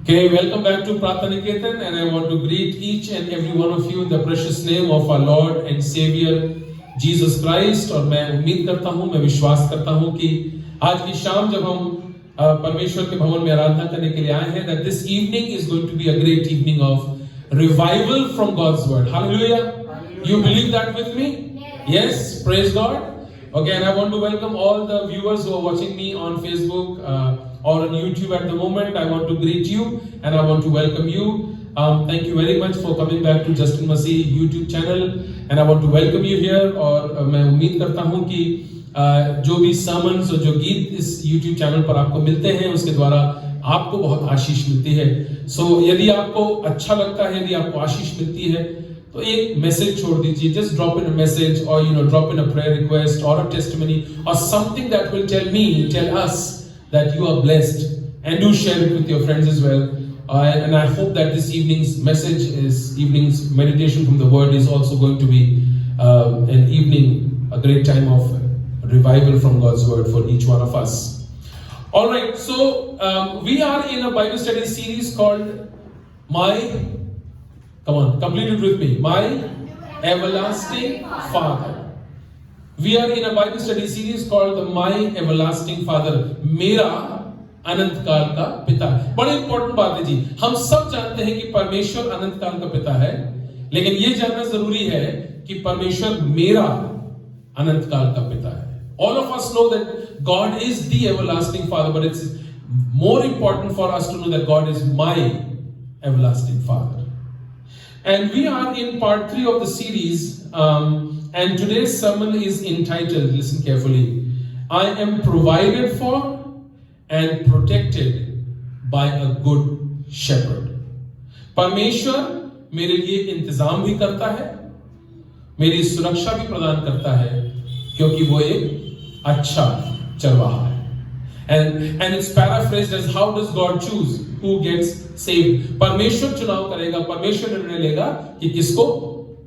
Okay, welcome back to Pratha Niketan, and I want to greet each and every one of you in the precious name of our Lord and Savior Jesus Christ. और मैं उम्मीद करता हूँ, मैं विश्वास करता हूँ कि आज की शाम जब हम परमेश्वर के भवन में आराधना करने के लिए आए हैं, that this evening is going to be a great evening of revival from God's word. Hallelujah! You believe that with me? Yes, praise God. Okay, and I want to welcome all the viewers who are watching me on Facebook or on YouTube at the moment. I want to greet you and I want to welcome you. Thank you very much for coming back to Justin Masih YouTube channel, and I want to welcome you here. और मैं उम्मीद करता हूँ कि जो भी sermons और जो गीत इस YouTube चैनल पर आपको मिलते हैं उसके द्वारा आपको बहुत आशीष मिलती है. So यदि आपको अच्छा लगता है, यदि आपको आशीष मिलती है, तो एक मैसेज छोड़ दीजिए. Just drop in a message, or drop in a prayer request or a testimony or something that will tell us that you are blessed, and do share it with your friends as well. And I hope that this evening's evening's meditation from the word is also going to be a great time of revival from God's word for each one of us. All right, so we are in a Bible study series called Come on, complete it with me. My Everlasting Father. We are in a Bible study series called the My Everlasting Father. मेरा अनंत काल का पिता. बड़ी important बात है जी. हम सब जानते हैं कि परमेश्वर अनंत काल का पिता है, लेकिन ये जानना जरूरी है कि परमेश्वर मेरा अनंत काल का पिता है. All of us know that God is the everlasting Father, but it's more important for us to know that God is my everlasting Father. And we are in part 3 of the series, and today's sermon is entitled, listen carefully, I am provided for and protected by a good shepherd. परमेश्वर मेरे लिए इंतजाम भी करता है, मेरी सुरक्षा भी प्रदान करता है, क्योंकि वो एक अच्छा चरवाहा है. And it's paraphrased as, how does God choose who gets saved? परमेश्वर चुनाव करेगा, परमेश्वर निर्णय लेगा कि किसको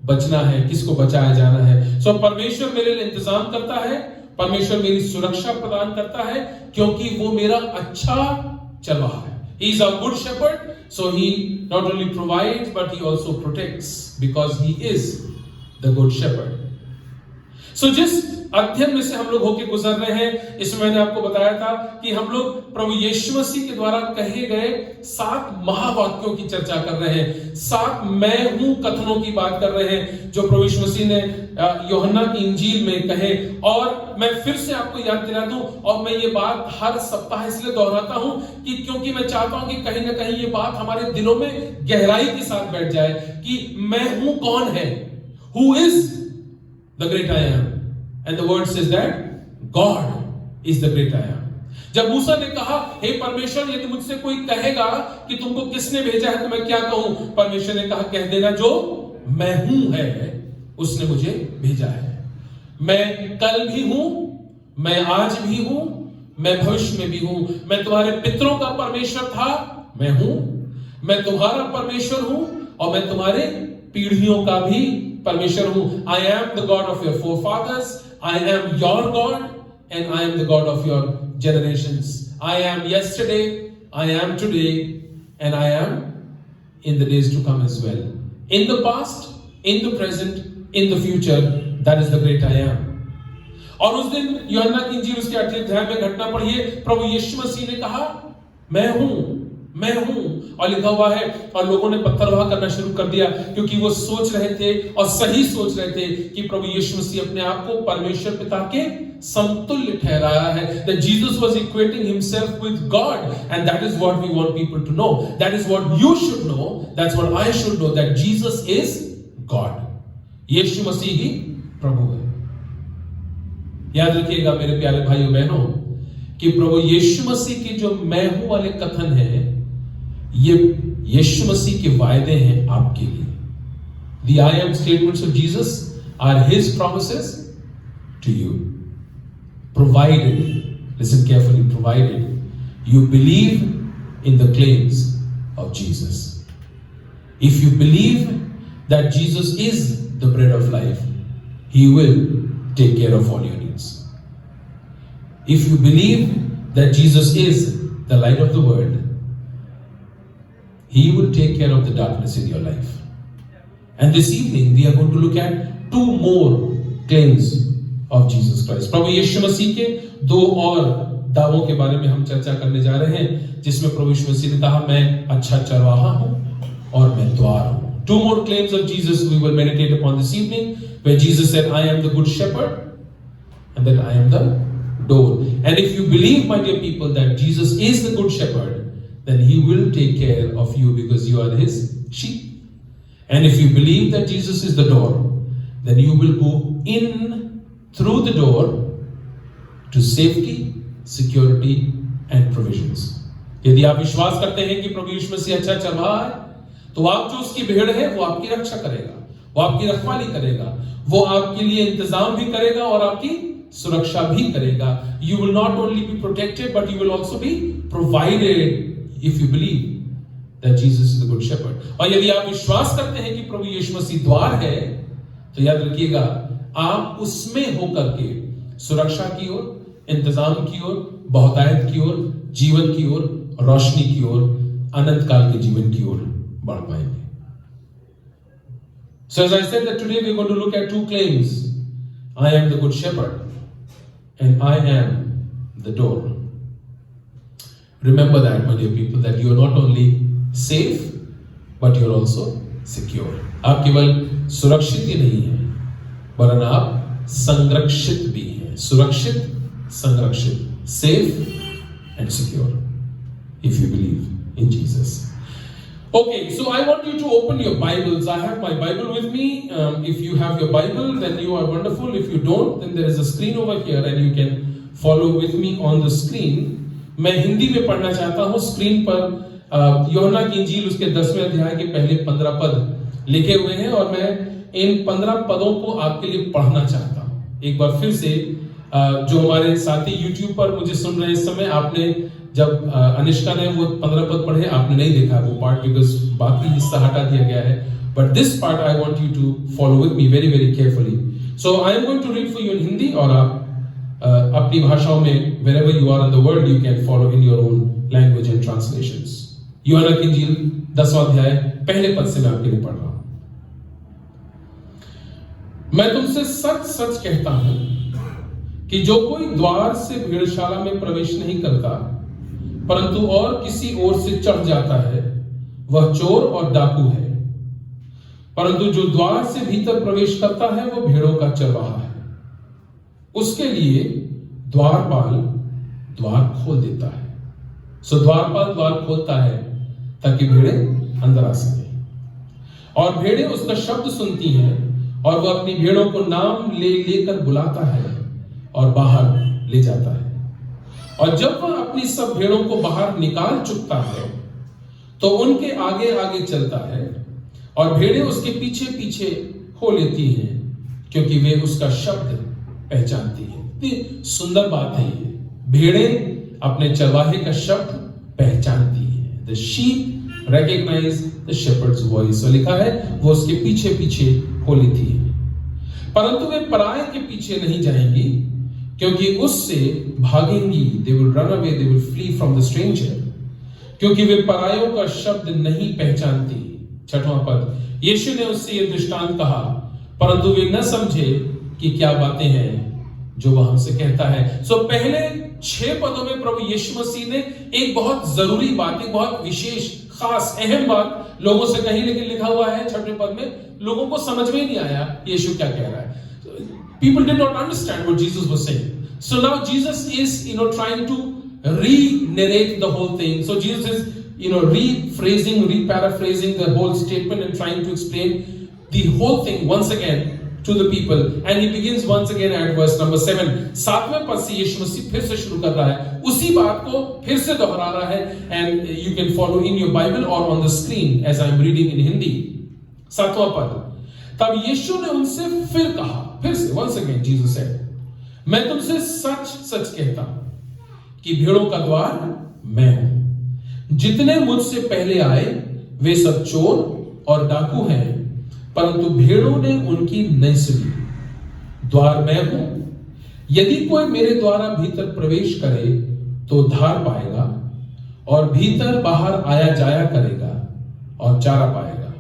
बचना है, किसको बचाया जाना है. So परमेश्वर मेरे लिए इंतजाम करता है, परमेश्वर मेरी सुरक्षा प्रदान करता है, क्योंकि वो मेरा अच्छा चरवाहा है. He is a good shepherd, so he not only provides but he also protects, because he is the good shepherd. So जिस अध्ययन में से हम लोग होके गुजर रहे हैं, इसमें मैंने आपको बताया था कि हम लोग प्रभु यीशु मसीह के द्वारा कहे गए 7 महावाक्यों की चर्चा कर रहे हैं. 7 मैं हूं कथनों की बात कर रहे हैं जो प्रभु यीशु मसीह ने यूहन्ना की इंजील में कहे. और मैं फिर से आपको याद दिला दूं, और मैं ये बात हर सप्ताह इसलिए दोहराता हूं कि क्योंकि मैं चाहता हूं कि कहीं ना कहीं ये बात हमारे दिलों में गहराई के साथ बैठ जाए कि मैं हूं कौन है. Who is the great I am? And the word says that God is the great I am. जब मूसा ने कहा, हे परमेश्वर, यदि मुझसे कोई कहेगा कि तुमको किसने भेजा है तो मैं क्या कहूं? परमेश्वर ने कहा, कह देना जो मैं हूं है, उसने मुझे भेजा है. मैं कल भी हूं, मैं आज भी हूं, मैं भविष्य में भी हूं. मैं तुम्हारे पितरों का परमेश्वर था, मैं हूं. मैं तुम्हारा परमेश्वर हूं और मैं तुम्हारे पीढ़ियों का भी परमेश्वर हूं. I am the God of your forefathers. I am your God, and I am the God of your generations. I am yesterday, I am today, and I am in the days to come as well. In the past, in the present, in the future, that is the great I am. और उस दिन यूहन्ना की इंजील उसके 8वें अध्याय में घटना पढ़िए, प्रभु यीशु मसीह ने कहा, मैं हूं. और लिखा हुआ है, और लोगों ने पत्थरवाह करना शुरू कर दिया, क्योंकि वो सोच रहे थे और सही सोच रहे थे कि प्रभु यीशु मसीह अपने आप को परमेश्वर पिता के समतुल्य ठहराया है. That Jesus was equating himself with God, and that is what we want people to know. That is what you should know. That's what I should know. That Jesus is God. यीशु मसीह ही प्रभु है. याद रखिएगा मेरे प्यारे भाइयों बहनों कि प्रभु यीशु मसीह के जो मैं हूं वाले कथन है, ये यीशु मसीह के वायदे हैं आपके लिए. The I am statements of Jesus are his promises to you. Provided, listen carefully, provided you believe in the claims of Jesus. If you believe that Jesus is the bread of life, he will take care of all your needs. If you believe that Jesus is the light of the world, He will take care of the darkness in your life. And this evening we are going to look at 2 more claims of Jesus Christ. प्रभु यीशु मसीह के 2 और दावों के बारे में हम चर्चा करने जा रहे हैं, जिसमें प्रभु यीशु मसीह ने कहा, मैं अच्छा चरवाहा हूं और मैं द्वार हूं. 2 more claims of Jesus we will meditate upon this evening, where Jesus said, I am the good shepherd and that I am the door. And if you believe, my dear people, that Jesus is the good shepherd, then he will take care of you because you are his sheep. And if you believe that Jesus is the door, then you will go in through the door to safety, security and provisions. यदि आप विश्वास करते हैं कि प्रभु यीशु मसीह अच्छा चरवाहा है, तो आप जो उसकी भेड़ है वो आपकी रक्षा करेगा, वो आपकी रखवाली करेगा, वो आपके लिए इंतजाम भी करेगा और आपकी सुरक्षा भी करेगा. You will not only be protected, but you will also be provided if you believe that Jesus is the good shepherd. और यदि आप विश्वास करते हैं कि प्रभु यीशु मसीह द्वार है, तो याद रखिएगा, आप उसमें होकर के सुरक्षा की ओर, इंतजाम की ओर, बहुतायत की ओर, जीवन की ओर, रोशनी की ओर, अनंत काल के जीवन की ओर बढ़ पाएंगे. So as I said that today we are going to look at 2 claims. I am the good shepherd and I am the door. Remember that, my dear people, that you are not only safe but you are also secure. आप केवल सुरक्षित ही नहीं हैं, वरन आप संरक्षित भी हैं. सुरक्षित, संरक्षित, safe and secure if you believe in Jesus. Okay, so I want you to open your Bibles. I have my Bible with me. If you have your Bible, then you are wonderful. If you don't, then there is a screen over here and you can follow with me on the screen. मैं हिंदी में पढ़ना चाहता हूँ. Screen पर यूहन्ना की इंजील उसके 10वें अध्याय के पहले 15 पद लिखे हुए हैं और मैं इन 15 पदों को आपके लिए पढ़ना चाहता हूँ. एक बार फिर से जो हमारे साथी YouTube पर मुझे सुन रहे हैं इस समय, आपने जब अनिष्का ने वो 15 पद पढ़े, आपने नहीं देखा वो पार्ट, बिकॉज बाकी हिस्सा हटा दिया गया है. But this part I want you to follow with me very very carefully. So I am going to read for you in Hindi, और आप अपनी भाषाओं में wherever you are in the world you can follow in your own language and translations. यूहन्ना की इंजील 10वां अध्याय पहले पद से मैं आपके लिए पढ़ रहा हूं. मैं तुमसे सच सच कहता हूं कि जो कोई द्वार से भेड़शाला में प्रवेश नहीं करता परंतु और किसी ओर से चढ़ जाता है, वह चोर और डाकू है. परंतु जो द्वार से भीतर प्रवेश करता है वो भेड़ों का चरवाहा है. उसके लिए द्वारपाल द्वार खोल देता है. सो द्वारपाल द्वार खोलता है ताकि भेड़े अंदर आ सके. और भेड़े उसका शब्द सुनती हैं और वह अपनी भेड़ों को नाम लेकर बुलाता है और बाहर ले जाता है. और जब वह अपनी सब भेड़ों को बाहर निकाल चुकता है तो उनके आगे आगे चलता है और भेड़े उसके पीछे पीछे हो लेती हैं, क्योंकि वे उसका शब्द पहचानती हैं. इतनी सुंदर बात है ये. भेड़े अपने चरवाहे का शब्द पहचानती हैं. The sheep recognize the shepherd's voice. तो लिखा है वो उसके पीछे पीछे हो लेती है. परंतु वे पराये के पीछे नहीं जाएंगी, क्योंकि उससे भागेंगी. They will run away, they will flee from the stranger. क्योंकि वे परायों का शब्द नहीं पहचानती. 6वां पद, यीशु ने उससे ये दृष्टांत कहा, परंतु वे न समझे कि क्या बातें हैं जो वह हमसे कहता है. सो पहले 6 पदों में प्रभु यीशु मसीह ने एक बहुत जरूरी बात, एक बहुत विशेष खास अहम बात लोगों से कही, लेकिन लिखा हुआ है 6वें पद में लोगों को समझ में नहीं आया यीशु क्या कह रहा है. People did not understand what Jesus was saying. So now Jesus is, trying to re-narrate the whole thing. So Jesus is, rephrasing, re-paraphrasing the whole statement and trying to explain the whole thing once again to the people. And he begins once again at verse number 7. 7वें पद से यीशु मसीह फिर से शुरू कर रहा है, उसी बात को फिर से दोहरा रहा है. And you can follow in your Bible or on the screen as I am reading in Hindi. 7वां पद, तब यीशु ने उनसे फिर कहा, फिर से once again Jesus said, मैं तुमसे सच सच कहता हूं कि भेड़ों का द्वार मैं हूं. जितने मुझसे पहले आए वे सब चोर और डाकू हैं, परंतु भेड़ों ने उनकी नहीं सुनी. द्वार मैं हूं. यदि कोई मेरे द्वारा भीतर प्रवेश करे तो उद्धार पाएगा और भीतर बाहर आया जाया करेगा और चारा पाएगा,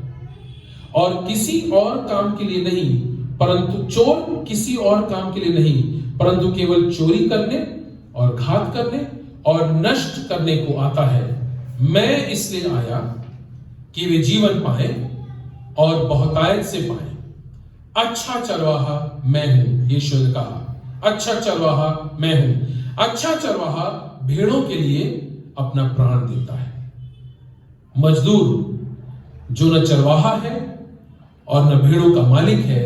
और किसी और काम के लिए नहीं, परंतु चोर किसी और काम के लिए नहीं, परंतु केवल चोरी करने और घात करने और नष्ट करने को आता है। मैं इसलिए आया कि वे जीवन पाए और बहुतायत से पाए। अच्छा चरवाहा मैं हूं, यीशु ने कहा, अच्छा चरवाहा मैं हूं। अच्छा चरवाहा भेड़ों के लिए अपना प्राण देता है। मजदूर जो न चरवाहा है और न भेड़ों का मालिक है,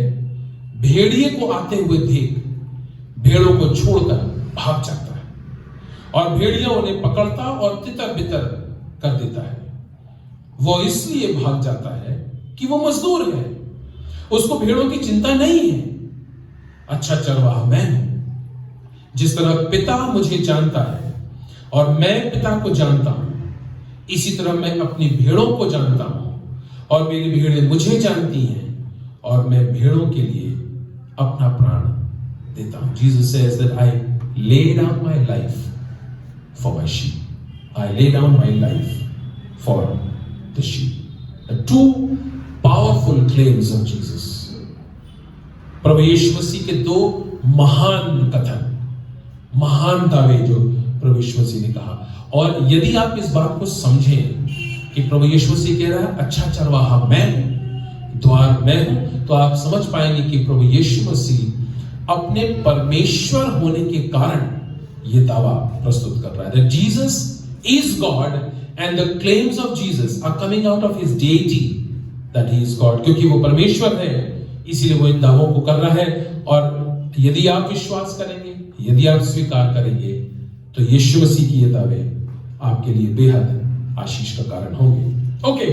भेड़िए को आते हुए देख भेड़ों को छोड़कर भाग जाता है, और भेड़िया उन्हें पकड़ता और तितर बितर कर देता है। वो इसलिए भाग जाता है कि वो मजदूर है, उसको भेड़ों की चिंता नहीं है। अच्छा चरवाहा मैं हूं। जिस तरह पिता मुझे जानता है और मैं पिता को जानता हूं, इसी तरह मैं अपनी भेड़ों को जानता हूं और मेरी भेड़ें मुझे जानती हैं, और मैं भेड़ों के लिए अपना प्राण देता हूं। Jesus says that I lay down my life for my sheep. I lay down my life for the sheep. The two powerful claims of Jesus. प्रभु यीशु मसीह के दो महान कथन, महान दावे जो प्रभु यीशु मसीह ने कहा। और यदि आप इस बात को समझें कि प्रभु यीशु मसीह कह रहा है अच्छा चरवाहा मैं हूं, द्वार मैं हूं, तो आप समझ पाएंगे कि प्रभु यीशु मसीह अपने परमेश्वर होने के कारण यह दावा प्रस्तुत कर रहा है। That Jesus is God and the claims of Jesus are coming out of his deity, that he is God. क्योंकि वो परमेश्वर है, इसीलिए वो इन दावों को कर रहा है। और यदि आप विश्वास करेंगे, यदि आप स्वीकार करेंगे, तो यीशु मसीह की ये दावे आपके लिए बेहद आशीष का कारण होंगे। Okay,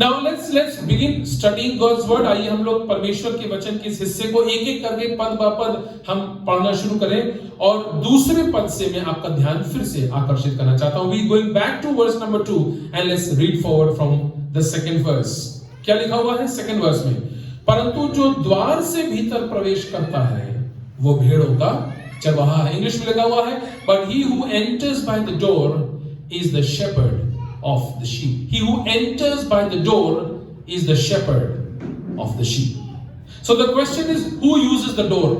now let's begin studying God's word. आइए हम लोग परमेश्वर के वचन के इस हिस्से को एक एक करके पद ब पद हम पढ़ना शुरू करें। और दूसरे पद से मैं आपका ध्यान फिर से आकर्षित करना चाहता हूं। We going back to verse number 2 and let's read forward from the second verse. क्या लिखा हुआ है सेकंड वर्स में? परंतु जो द्वार से भीतर प्रवेश करता है वो भेड़ों का चरवाहा है। इंग्लिश में लिखा हुआ है, but he who enters by the door is the shepherd of the sheep. He who enters by the door is the shepherd of the sheep. So the question is, who uses the door?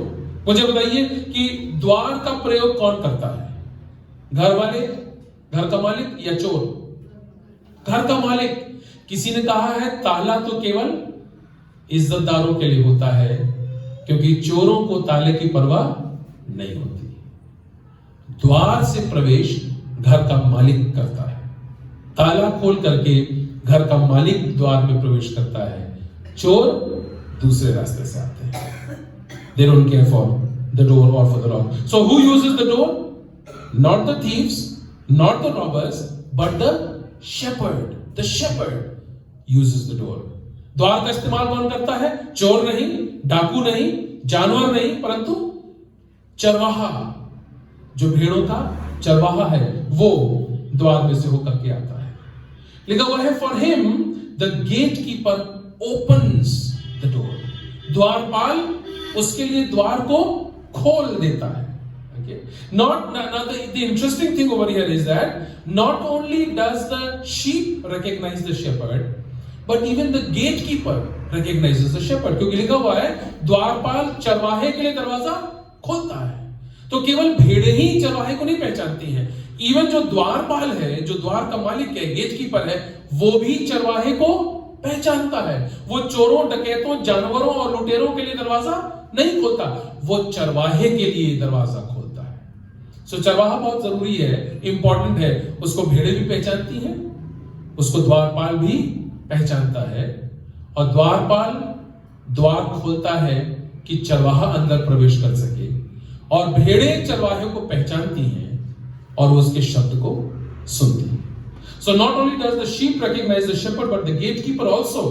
मुझे बताइए कि द्वार का प्रयोग कौन करता है? घर वाले, घर का मालिक या चोर? घर का मालिक। किसी ने कहा है ताला तो केवल इज्जतदारों के लिए होता है, क्योंकि चोरों को ताले की परवाह नहीं होती। द्वार से प्रवेश घर का मालिक करता है। ताला खोल करके घर का मालिक द्वार में प्रवेश करता है, चोर दूसरे रास्ते से आते हैं। They don't care for the door or for the rob. So who uses the door? Not the thieves, not the robbers, but the shepherd. The shepherd uses the door. द्वार का इस्तेमाल कौन करता है? चोर नहीं, डाकू नहीं, जानवर नहीं, परंतु चरवाहा, जो भेड़ों का चरवाहा है, वो द्वार में से होकर के आता है। लिखा हुआ है, for him the gate keeper opens the door. द्वारपाल उसके लिए द्वार को खोल देता है। Okay? Not the interesting thing over here is that not only does the sheep recognize the shepherd, but even the gatekeeper recognizes the shepherd. क्योंकि लिखा हुआ है द्वारपाल चरवाहे के लिए दरवाजा खोलता है। तो केवल भेड़ें ही चरवाहे को नहीं पहचानती हैं, इवन जो द्वारपाल है, जो द्वार का मालिक है, गेटकीपर है, वो भी चरवाहे को पहचानता है। वो चोरों, डकैतों, जानवरों और लुटेरों के लिए दरवाजा नहीं खोलता, वो चरवाहे के लिए दरवाजा खोलता है। सो चरवाहा बहुत जरूरी है, इंपॉर्टेंट है। उसको भेड़ें भी पहचानती हैं, उसको द्वारपाल भी पहचानता है, और द्वारपाल द्वार खोलता है कि चरवाहा अंदर प्रवेश कर सके, और भेड़ें चरवाहे को पहचानती हैं और उसके शब्द को सुनती हैं। So not only does the sheep recognize the shepherd, but the gatekeeper also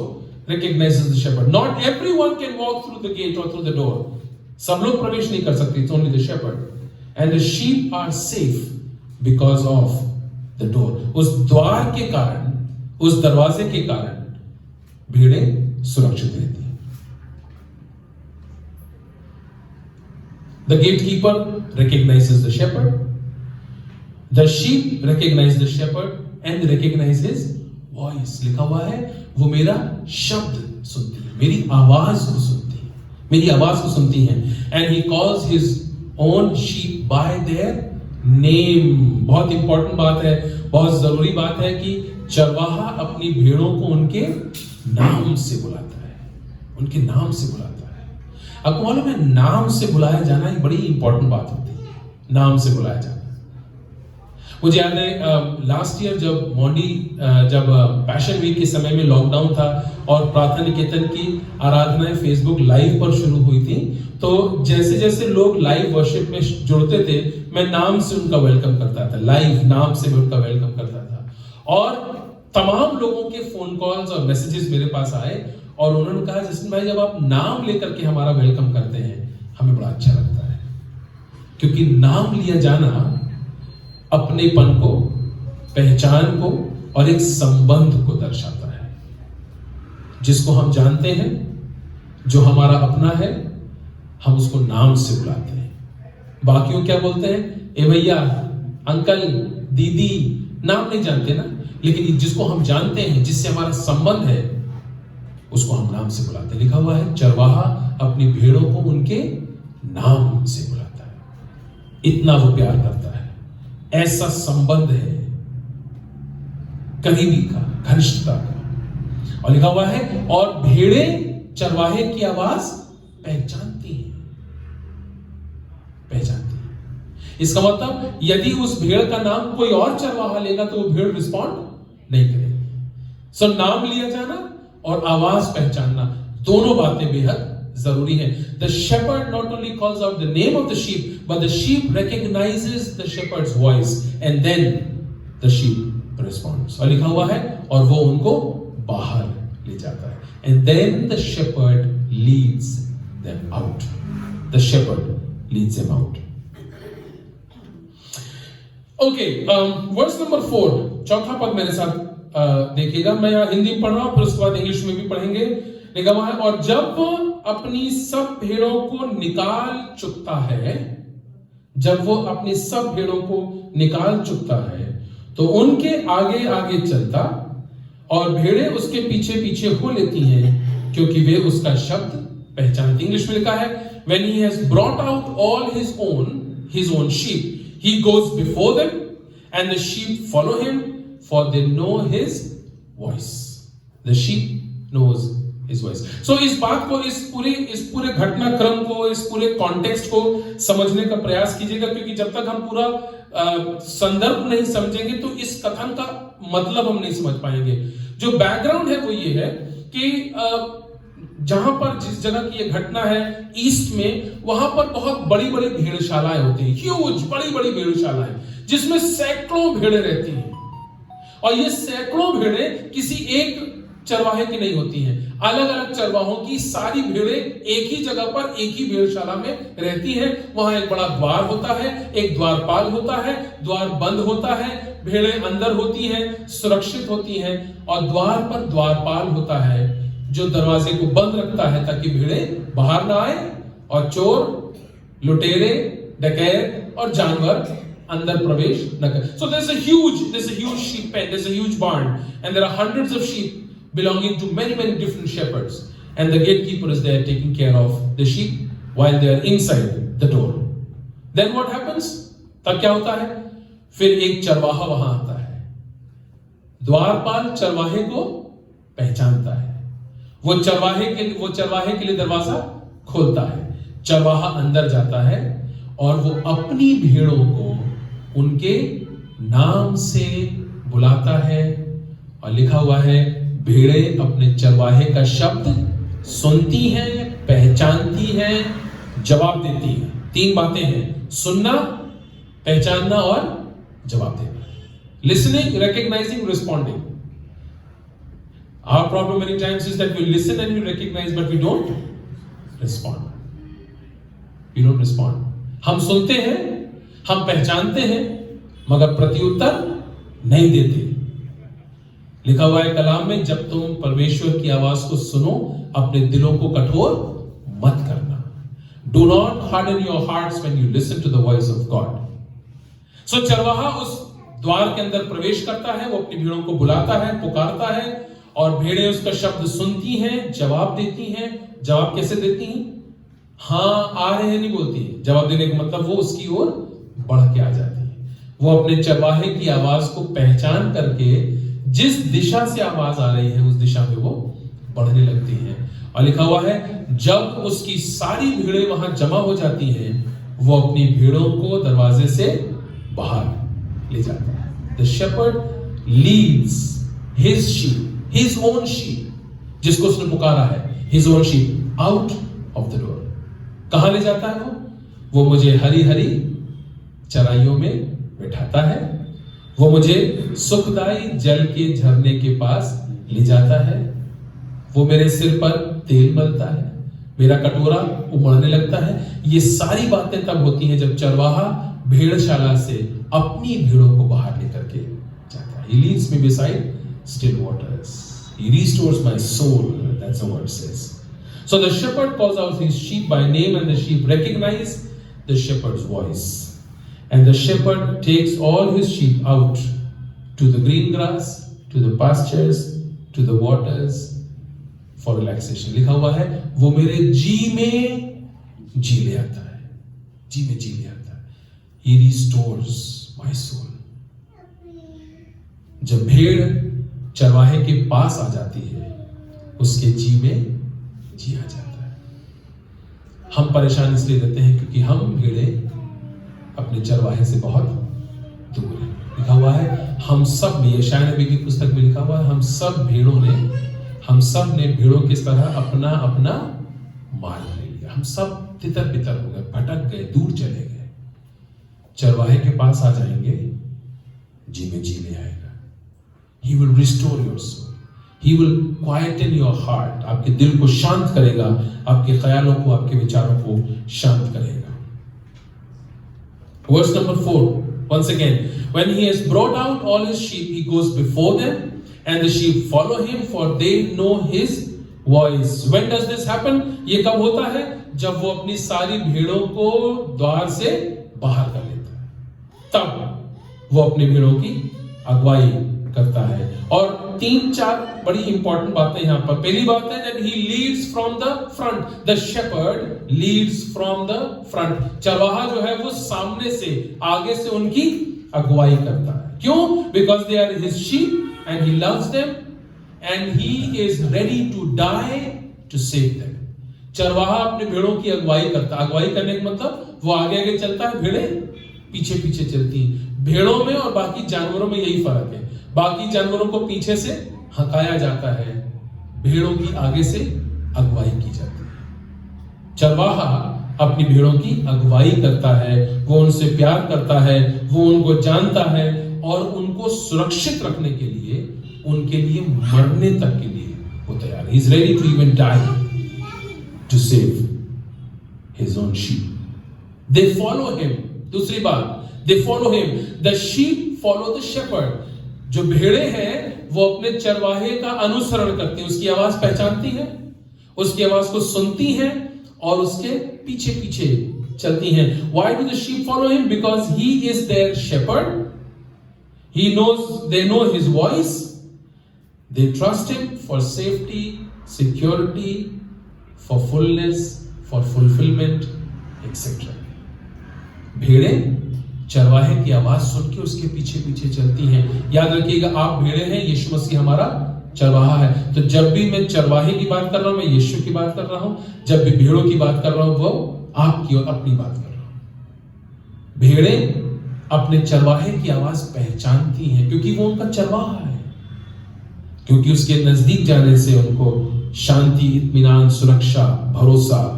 recognizes the shepherd. Not everyone can walk through the gate or through the door. सब लोग प्रवेश नहीं कर सकते, it's only the shepherd. And the sheep are safe because of the door. उस द्वार के कारण, उस दरवाजे के कारण भेड़ें सुरक्षित रहती हैं। The gatekeeper recognizes the shepherd. The sheep recognize the shepherd and recognize his voice, लिखा हुआ है वो मेरा शब्द सुनती है, मेरी आवाज को सुनती है, मेरी आवाज को सुनती है। And he calls his own sheep bye their name. बहुत इंपॉर्टेंट बात है, बहुत जरूरी बात है कि चरवाहा अपनी भेड़ों को उनके नाम से बुलाता है, उनके नाम से बुलाता है। आपको मालूम है नाम से बुलाया जाना एक बड़ी इंपॉर्टेंट बात होती है, नाम से बुलाया जाना। मुझे याद है लास्ट ईयर जब मोंडी जब पैशन वीक के समय में लॉकडाउन था और प्रार्थना निकेतन की आराधनाएं फेसबुक लाइव पर शुरू हुई थी, तो जैसे जैसे लोग लाइव वर्शिप में जुड़ते थे, मैं नाम से उनका वेलकम करता था, लाइव नाम से मैं उनका वेलकम करता था। और तमाम लोगों के फोन कॉल्स और मैसेजेस मेरे पास आए और उन्होंने कहा जस्टिन भाई जब आप नाम लेकर के हमारा वेलकम करते हैं हमें बड़ा अच्छा लगता है, क्योंकि नाम लिया जाना अपनेपन को, पहचान को और एक संबंध को दर्शाता है। जिसको हम जानते हैं, जो हमारा अपना है, हम उसको नाम से बुलाते हैं। बाकियों क्या बोलते हैं, ए भैया, अंकल, दीदी, नाम नहीं जानते ना, लेकिन जिसको हम जानते हैं, जिससे हमारा संबंध है, उसको हम नाम से बुलाते हैं। लिखा हुआ है चरवाहा अपनी भेड़ों को उनके नाम से बुलाता है। इतना वो प्यार करता है, ऐसा संबंध है करीबी का, घनिष्ठता का। और लिखा हुआ है और भेड़ें चरवाहे की आवाज पहचानती हैं, पहचानती हैं। इसका मतलब यदि उस भेड़ का नाम कोई और चरवाहा लेगा तो वो भेड़ रिस्पॉन्ड नहीं करेगी। सो नाम लिया जाना और आवाज पहचानना, दोनों बातें बेहद जरूरी है। The shepherd not only calls out the name of the sheep, but the sheep recognizes the shepherd's voice, and then the sheep responds. और लिखा हुआ है और वो उनको बाहर ले जाता है, and then the shepherd leads them out. The shepherd leads them out. Okay, verse number 4, चौथा पद मेरे साथ देखिएगा। मैं यहाँ हिंदी में पढ़ रहा हूँ, फिर उसके बाद इंग्लिश में भी पढ़ेंगे। लिखा हुआ है और जब अपनी सब भेड़ों को निकाल चुकता है, जब वो अपनी सब भेड़ों को निकाल चुकता है तो उनके आगे आगे चलता और भेड़ें उसके पीछे पीछे हो लेती हैं, क्योंकि वे उसका शब्द पहचानती। इंग्लिश में लिखा है when he has brought out all his own sheep, he goes before them and the sheep follow him, for they know his voice. The sheep knows his voice. So इस बात को, इस पूरे घटनाक्रम को, इस पूरे कॉन्टेक्स्ट को समझने का प्रयास कीजिएगा, क्योंकि जब तक हम पूरा संदर्भ नहीं समझेंगे तो इस कथन का मतलब हम नहीं समझ पाएंगे। जो बैकग्राउंड है वो ये है कि जहां पर जिस जगह की ये घटना है ईस्ट में, वहां पर बहुत बड़ी बड़ी भेड़शालाएं होती हैं, ह्यूज बड़ी बड़ी भेड़शालाएं जिसमें सैकड़ों भेड़ें रहती हैं। और ये सैकड़ों भेड़ें किसी एक चरवाहे की नहीं होती हैं, अलग अलग चरवाहों की सारी भेड़ें एक ही जगह पर एक ही भेड़शाला में रहती हैं। वहां एक बड़ा द्वार होता है, एक द्वारपाल होता है, द्वार बंद होता है, भेड़ें अंदर होती हैं, सुरक्षित होती हैं, और द्वार पर द्वारपाल होता है जो दरवाजे को बंद रखता है ताकि भेड़ें बाहर ना आए और चोर, लुटेरे, डकैत और जानवर अंदर प्रवेश न करें। So there's a huge sheep pen, there's a huge barn, and there are hundreds of sheep belonging to many different shepherds, and the gatekeeper is there taking care of the sheep while they are inside the door. Then what happens? तब क्या होता है? फिर एक चरवाहा वहां आता है। द्वारपाल चरवाहे को पहचानता है, वो चरवाहे के लिए दरवाजा खोलता है, चरवाहा अंदर जाता है और वो अपनी भेड़ों को उनके नाम से बुलाता है। और लिखा हुआ है भेड़ें अपने चरवाहे का शब्द सुनती हैं, पहचानती हैं, जवाब देती हैं। 3 बातें हैं, सुनना, पहचानना और जवाब देना। Listening, recognizing, responding. Our problem many times is that we listen and we recognize but we don't respond. We don't respond. हम सुनते हैं, हम पहचानते हैं, मगर प्रत्युत्तर नहीं देते। लिखा हुआ है कलाम में, जब तुम परमेश्वर की आवाज को सुनो अपने दिलों को कठोर मत करना। Do not harden your hearts when you listen to the voice of God. So चरवाहा उस द्वार के अंदर प्रवेश करता है, वो अपनी भेड़ों को बुलाता है, पुकारता है, और भेड़ें उसका शब्द सुनती हैं, जवाब देती हैं। जवाब कैसे देती हैं? हाँ आ रहे हैं नहीं बोलती है। जवाब देने का मतलब वो उसकी ओर बढ़ के आ जाती है। वो अपने चरवाहे की आवाज को पहचान करके जिस दिशा से आवाज आ रही है उस दिशा में वो बढ़ने लगती है। और लिखा हुआ है जब उसकी सारी भीड़ें वहां जमा हो जाती हैं, वो अपनी भीड़ों को दरवाजे से बाहर ले जाता है। The shepherd leads his sheep, his own sheep, जिसको उसने पुकारा है, his own sheep out of the door. कहां ले जाता है वो मुझे हरी हरी चराइयों में बिठाता है, वो मुझे सुखदाई जल के झरने के पास ले जाता है, वो मेरे सिर पर तेल मलता है, मेरा कटोरा उमड़ने लगता है। ये सारी बातें तब होती हैं जब चरवाहा भेड़शाला से अपनी भीड़ों को बाहर लेकर के जाता है। He leads me beside still waters. He restores my soul. That's the word says. So the shepherd calls out his sheep by name, and the sheep recognize the shepherd's voice. And the shepherd takes all his sheep out to the green grass, to the pastures, to the waters for relaxation. लिखा हुआ है वो मेरे जी में जी ले आता है, जी में जी ले आता है। He restores my soul. जब भेड़ चरवाहे के पास आ जाती है, उसके जी में जी आ जाता है। हम परेशान इसलिए रहते हैं क्योंकि हम भेड़े अपने चरवाहे से बहुत दूर हैं। लिखा हुआ है हम सब में, यशायाह नबी की पुस्तक में लिखा हुआ है हम सब ने भेड़ों की तरह अपना अपना मार्ग ले लिया। हम सब तितर बितर हो गए, भटक गए, दूर चले गए। चरवाहे के पास आ जाएंगे, जी में जी ले आएगा। He will restore your soul. He will quieten your heart. आपके दिल को शांत करेगा, आपके ख्यालों को, आपके विचारों को शांत करेगा। Verse number 4, once again, when he has brought out all his sheep, he goes before them, and the sheep follow him, for they know his voice. When does this happen? ये कब होता है? जब वो अपनी सारी भेड़ों को द्वार से बाहर कर लेता है, तब वो अपनी भेड़ों की अगुवाई करता है। और 3-4 बड़ी इंपॉर्टेंट बातें यहां पर। पहली बात है that he leads from the front. The shepherd leads from the front. चरवाहा जो है वो सामने से, आगे से उनकी अगुवाई करता है। क्यों? Because they are his sheep and he loves them and he is ready to die to save them. चरवाहा अपने भेड़ों की अगुवाई करता है। अगुवाई करने का मतलब वो आगे आगे चलता है, भेड़ें पीछे पीछे चलती हैं। भेड़ों में और बाकी जानवरों में यही फर्क है। बाकी जानवरों को पीछे से हकाया जाता है, भेड़ों की आगे से अगुवाई की जाती है। चरवाहा अपनी भेड़ों की अगुवाई करता है, वो उनसे प्यार करता है, वो उनको जानता है और उनको सुरक्षित रखने के लिए, उनके लिए मरने तक के लिए वो तैयार है। He is ready to even die to save his own sheep. They follow him. दूसरी बात, they follow him. The sheep follow the shepherd. जो भेड़े हैं वो अपने चरवाहे का अनुसरण करती हैं, उसकी आवाज पहचानती हैं, उसकी आवाज को सुनती हैं और उसके पीछे पीछे चलती हैं। Why do the sheep follow him? Because he is their shepherd. They know his voice. They trust him for safety, security, for fullness, for fulfillment, etc. भेड़ें चरवाहे की आवाज सुन के उसके पीछे पीछे चलती हैं। याद रखिएगा, आप भेड़े हैं, यीशु मसीह हमारा चरवाहा है। तो जब भी मैं चरवाहे की बात कर रहा हूं, मैं यीशु की बात कर रहा हूं। जब भी भेड़ों की बात कर रहा हूं, वो आपकी और अपनी बात कर रहा हूं। भेड़ें अपने चरवाहे की आवाज पहचानती हैं क्योंकि वो उनका चरवाहा है, क्योंकि उसके नजदीक जाने से उनको शांति, इत्मीनान, सुरक्षा, भरोसा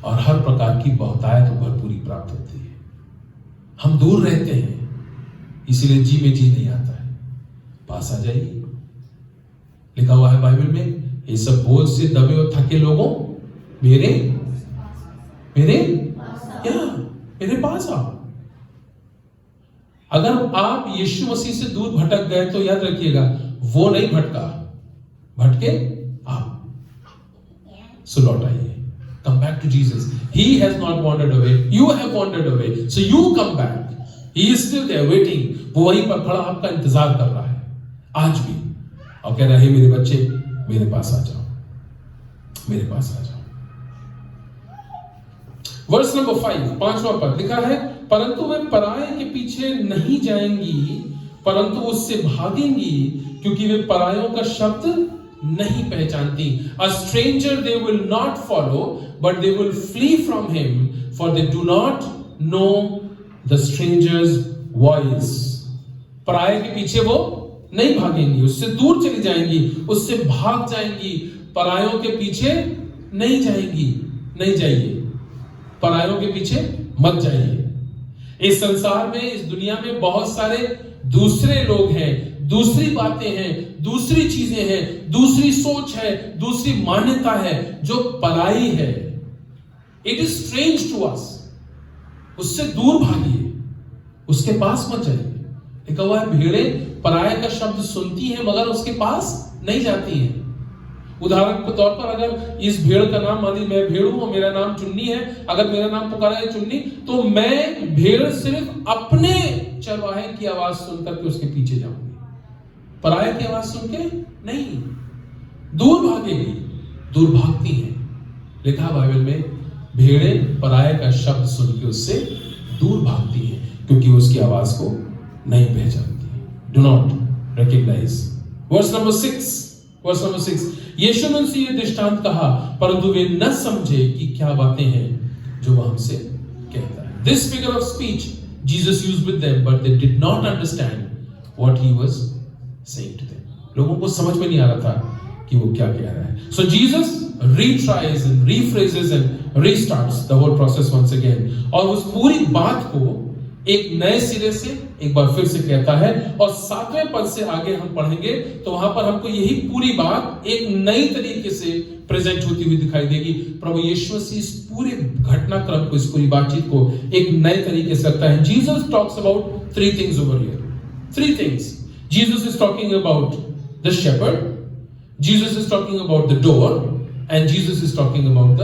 और हर प्रकार की बहुतायत और भरपूरी प्राप्त होती है। हम दूर रहते हैं, इसीलिए जी में जी नहीं आता है। पास आ जाइए। लिखा हुआ है बाइबल में, ये सब बोझ से दबे और थके लोगों मेरे पास आओ। अगर आप यीशु मसीह से दूर भटक गए तो याद रखिएगा, वो नहीं भटका, भटके आप। सो लौट आइए। Come back to Jesus. He has not wandered away. You have wandered away. So you come back. He is still there waiting वो वहीं पर खड़ा आपका इंतजार कर रहा है आज भी, और कह रहा है मेरे बच्चे मेरे पास आ जाओ, मेरे पास आ जाओ। वर्स नंबर 5, 5वां पद लिखा है, परंतु वे पराये के पीछे नहीं जाएंगी, परंतु उससे भागेंगी, क्योंकि वे परायों का शब्द नहीं पहचानती। A stranger they will not follow, but they will flee from him, for they do not know the stranger's voice. पराये के पीछे वो नहीं भागेंगी, उससे दूर चली जाएंगी, उससे भाग जाएंगी। परायों के पीछे नहीं जाएंगी, नहीं जाइए, परायों के पीछे मत जाइए। इस संसार में, इस दुनिया में बहुत सारे दूसरे लोग हैं, दूसरी बातें हैं, दूसरी चीजें हैं, दूसरी सोच है, दूसरी मान्यता है जो पराई है। It is strange to us. उससे दूर भागिए, उसके पास मत जाइए। लिखा हुआ है भेड़ें पराये का शब्द सुनती हैं मगर उसके पास नहीं जाती हैं। उदाहरण के तौर पर अगर इस भेड़ का नाम, मान ली मैं भेड़ हूं और मेरा नाम चुन्नी है, अगर मेरा नाम पुकारा है चुन्नी, तो मैं भेड़ सिर्फ अपने चरवाहे की आवाज सुनकर के उसके पीछे जाऊंगी, पराये की आवाज सुन के नहीं। दूर भागेगी, दूर भागती हैं। लिखा बाइबल में भेड़ें पराये का शब्द सुन के उससे दूर भागती हैं, क्योंकि उसकी आवाज को नहीं पहचानती। Do not recognise. Verse number 6, यीशु ने उनसे ये दृष्टांत कहा, परंतु वे न समझे कि क्या बातें हैं जो वह हमसे कहता है। This figure of speech Jesus used with them, but they did not understand what he was saying to them. लोगों को समझ में नहीं आ रहा था कि वो क्या कह रहा है। So Jesus retries and rephrases and restarts the whole process once again, और उस पूरी बात को एक नए सिरे से एक बार फिर से कहता है। और 7वें पद से आगे हम पढ़ेंगे तो वहां पर हमको यही पूरी बात एक नई तरीके से प्रेजेंट होती हुई दिखाई देगी। प्रभु यीशु मसीह इस पूरे घटनाक्रम को, इस पूरी बातचीत को एक नए तरीके से रखता है। Jesus talks about 3 things over here, 3 things. Jesus is talking about the shepherd, Jesus is talking about the door, and Jesus is talking about the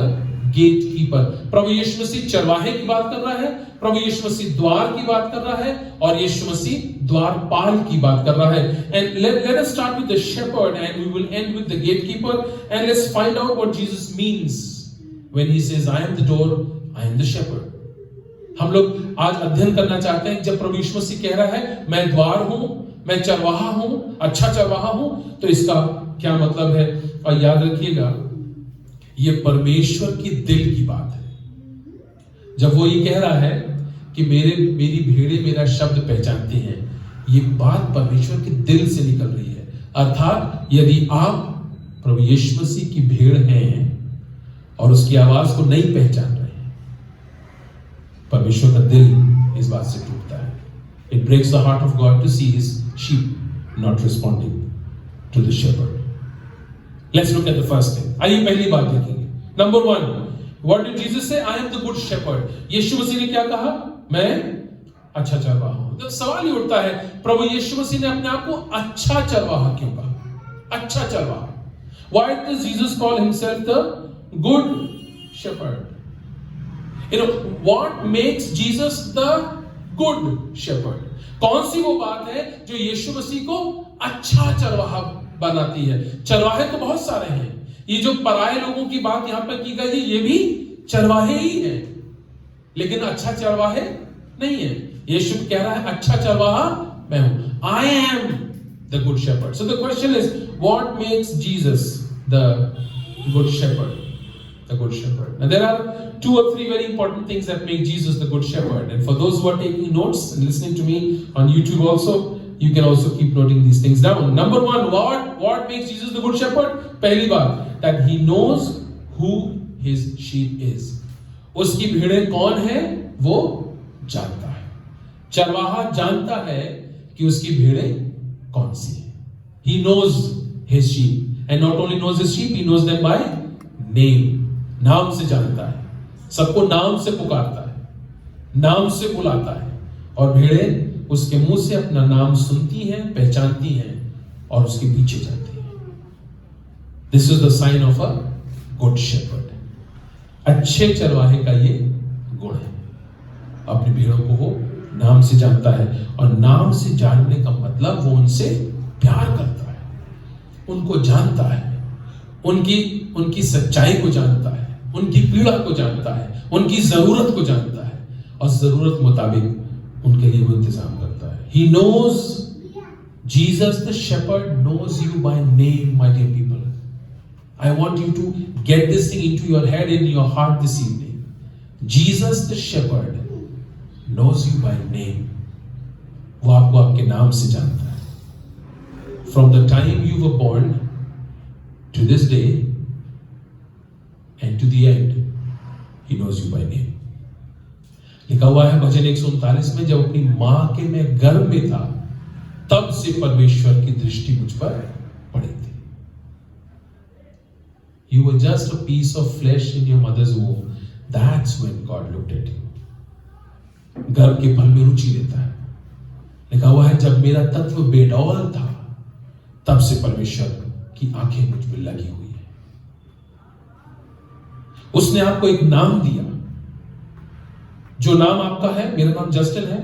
gate keeper. प्रभु यीशु मसीह चरवाहे की बात कर रहा है, प्रभु यीशु मसीह द्वार की बात कर रहा है, और यीशु मसीह द्वारपाल की बात कर रहा है। And let us start with the shepherd and we will end with the gatekeeper, and let's find out what Jesus means when he says I am the door, I am the shepherd। हम लोग आज अध्ययन करना चाहते हैं जब प्रभु यीशु मसीह कह रहा है मैं द्वार हूं, मैं चरवाहा हूं, अच्छा चरवाहा हूं, तो इसका क्या मतलब है। और याद रखिएगा ये परमेश्वर की दिल की बात है। जब वो ये कह रहा है कि मेरी भेड़ें मेरा शब्द पहचानती हैं, ये बात परमेश्वर के दिल से निकल रही है। अर्थात यदि आप प्रभु यीशु मसीह की भेड़ हैं और उसकी आवाज को नहीं पहचान रहे हैं, परमेश्वर का दिल इस बात से टूटता है। It breaks the heart of God to see his sheep not responding to the shepherd. Let's look at the first thing. आइए पहली बात देखेंगे। Number 1, what did Jesus say? I am the good shepherd. यीशु मसीह ने क्या कहा? मैं अच्छा चरवाहा हूं। तो सवाल ये उठता है, प्रभु यीशु मसीह ने अपने आप को अच्छा चरवाहा क्यों कहा? अच्छा चरवाहा। Why does Jesus call himself the good shepherd? You know, what makes Jesus the good shepherd? कौन सी वो बात है जो यीशु मसीह को अच्छा चरवाहा बनाती है? चरवाहे तो बहुत सारे हैं। ये जो पराये लोगों की बात यहां पर की गई है, ये भी चरवाहे ही हैं, लेकिन अच्छा चरवाहे नहीं है। यीशु कह रहा है अच्छा चरवाहा मैं हूं। I am the good shepherd. So the question is, what makes Jesus the good shepherd? The good shepherd. Now there are 2 or 3 very important things that make Jesus the good shepherd. And for those who are taking notes and listening to me on YouTube also, you can also keep noting these things down. Number 1, what makes Jesus the good shepherd? पहली बात, that he knows who his sheep is. उसकी भेड़ें कौन है वो जानता है। चरवाहा जानता है कि उसकी भेड़ें कौन सी है। He knows his sheep, and not only knows his sheep, he knows them by name. नाम से जानता है, सबको नाम से पुकारता है, नाम से बुलाता है, और भेड़ें उसके मुंह से अपना नाम सुनती हैं, पहचानती हैं और उसके पीछे जाती हैं। This is the sign of a good shepherd. अच्छे चरवाहे का ये गुण है। अपनी भेड़ों को वो नाम से जानता है। और नाम से जानने का मतलब वो उनसे प्यार करता है, उनको जानता है, उनकी सच्चाई को जानता है, उनकी पीड़ा को जानता है, उनकी जरूरत को जानता है और जरूरत मुताबिक उनके लिए वो इंतजाम करता है। He knows, Jesus the shepherd knows you by name, my dear people. I want you to get this thing into your head, in your heart this evening. Jesus the shepherd knows you by name. वो आपको आपके नाम से जानता है। From the time you were born to this day and to the end, He knows you by name. लिखा हुआ है भजन 139 में, जब अपनी मां के मैं गर्भ में था तब से परमेश्वर की दृष्टि मुझ पर पड़ी थी। You were just a piece of flesh in your mother's womb. That's when God looked at you. गर्भ के फल में रुचि लेता है। लिखा हुआ है जब मेरा तत्व बेडौल था तब से परमेश्वर की आंखें मुझ पर लगी हुई है। उसने आपको एक नाम दिया, जो नाम आपका है। मेरा नाम जस्टिन है।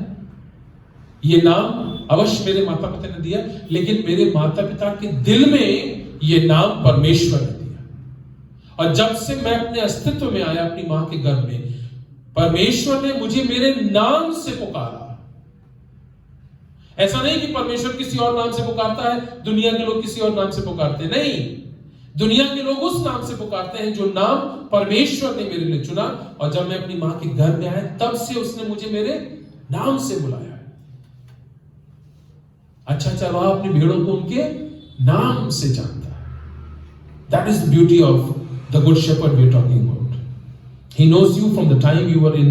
ये नाम अवश्य मेरे माता पिता ने दिया, लेकिन मेरे माता पिता के दिल में ये नाम परमेश्वर ने दिया। और जब से मैं अपने अस्तित्व में आया अपनी मां के गर्भ में, परमेश्वर ने मुझे मेरे नाम से पुकारा। ऐसा नहीं कि परमेश्वर किसी और नाम से पुकारता है, दुनिया के लोग किसी और नाम से पुकारते नहीं। दुनिया के लोग उस नाम से पुकारते हैं जो नाम परमेश्वर ने मेरे लिए चुना। और जब मैं अपनी मां के गर्भ में आया तब से उसने मुझे मेरे नाम से बुलाया। अच्छा चरवाहा अपनी भेड़ों को उनके नाम से जानता है। That is the beauty of the good shepherd we are talking about. He knows you from the time you were in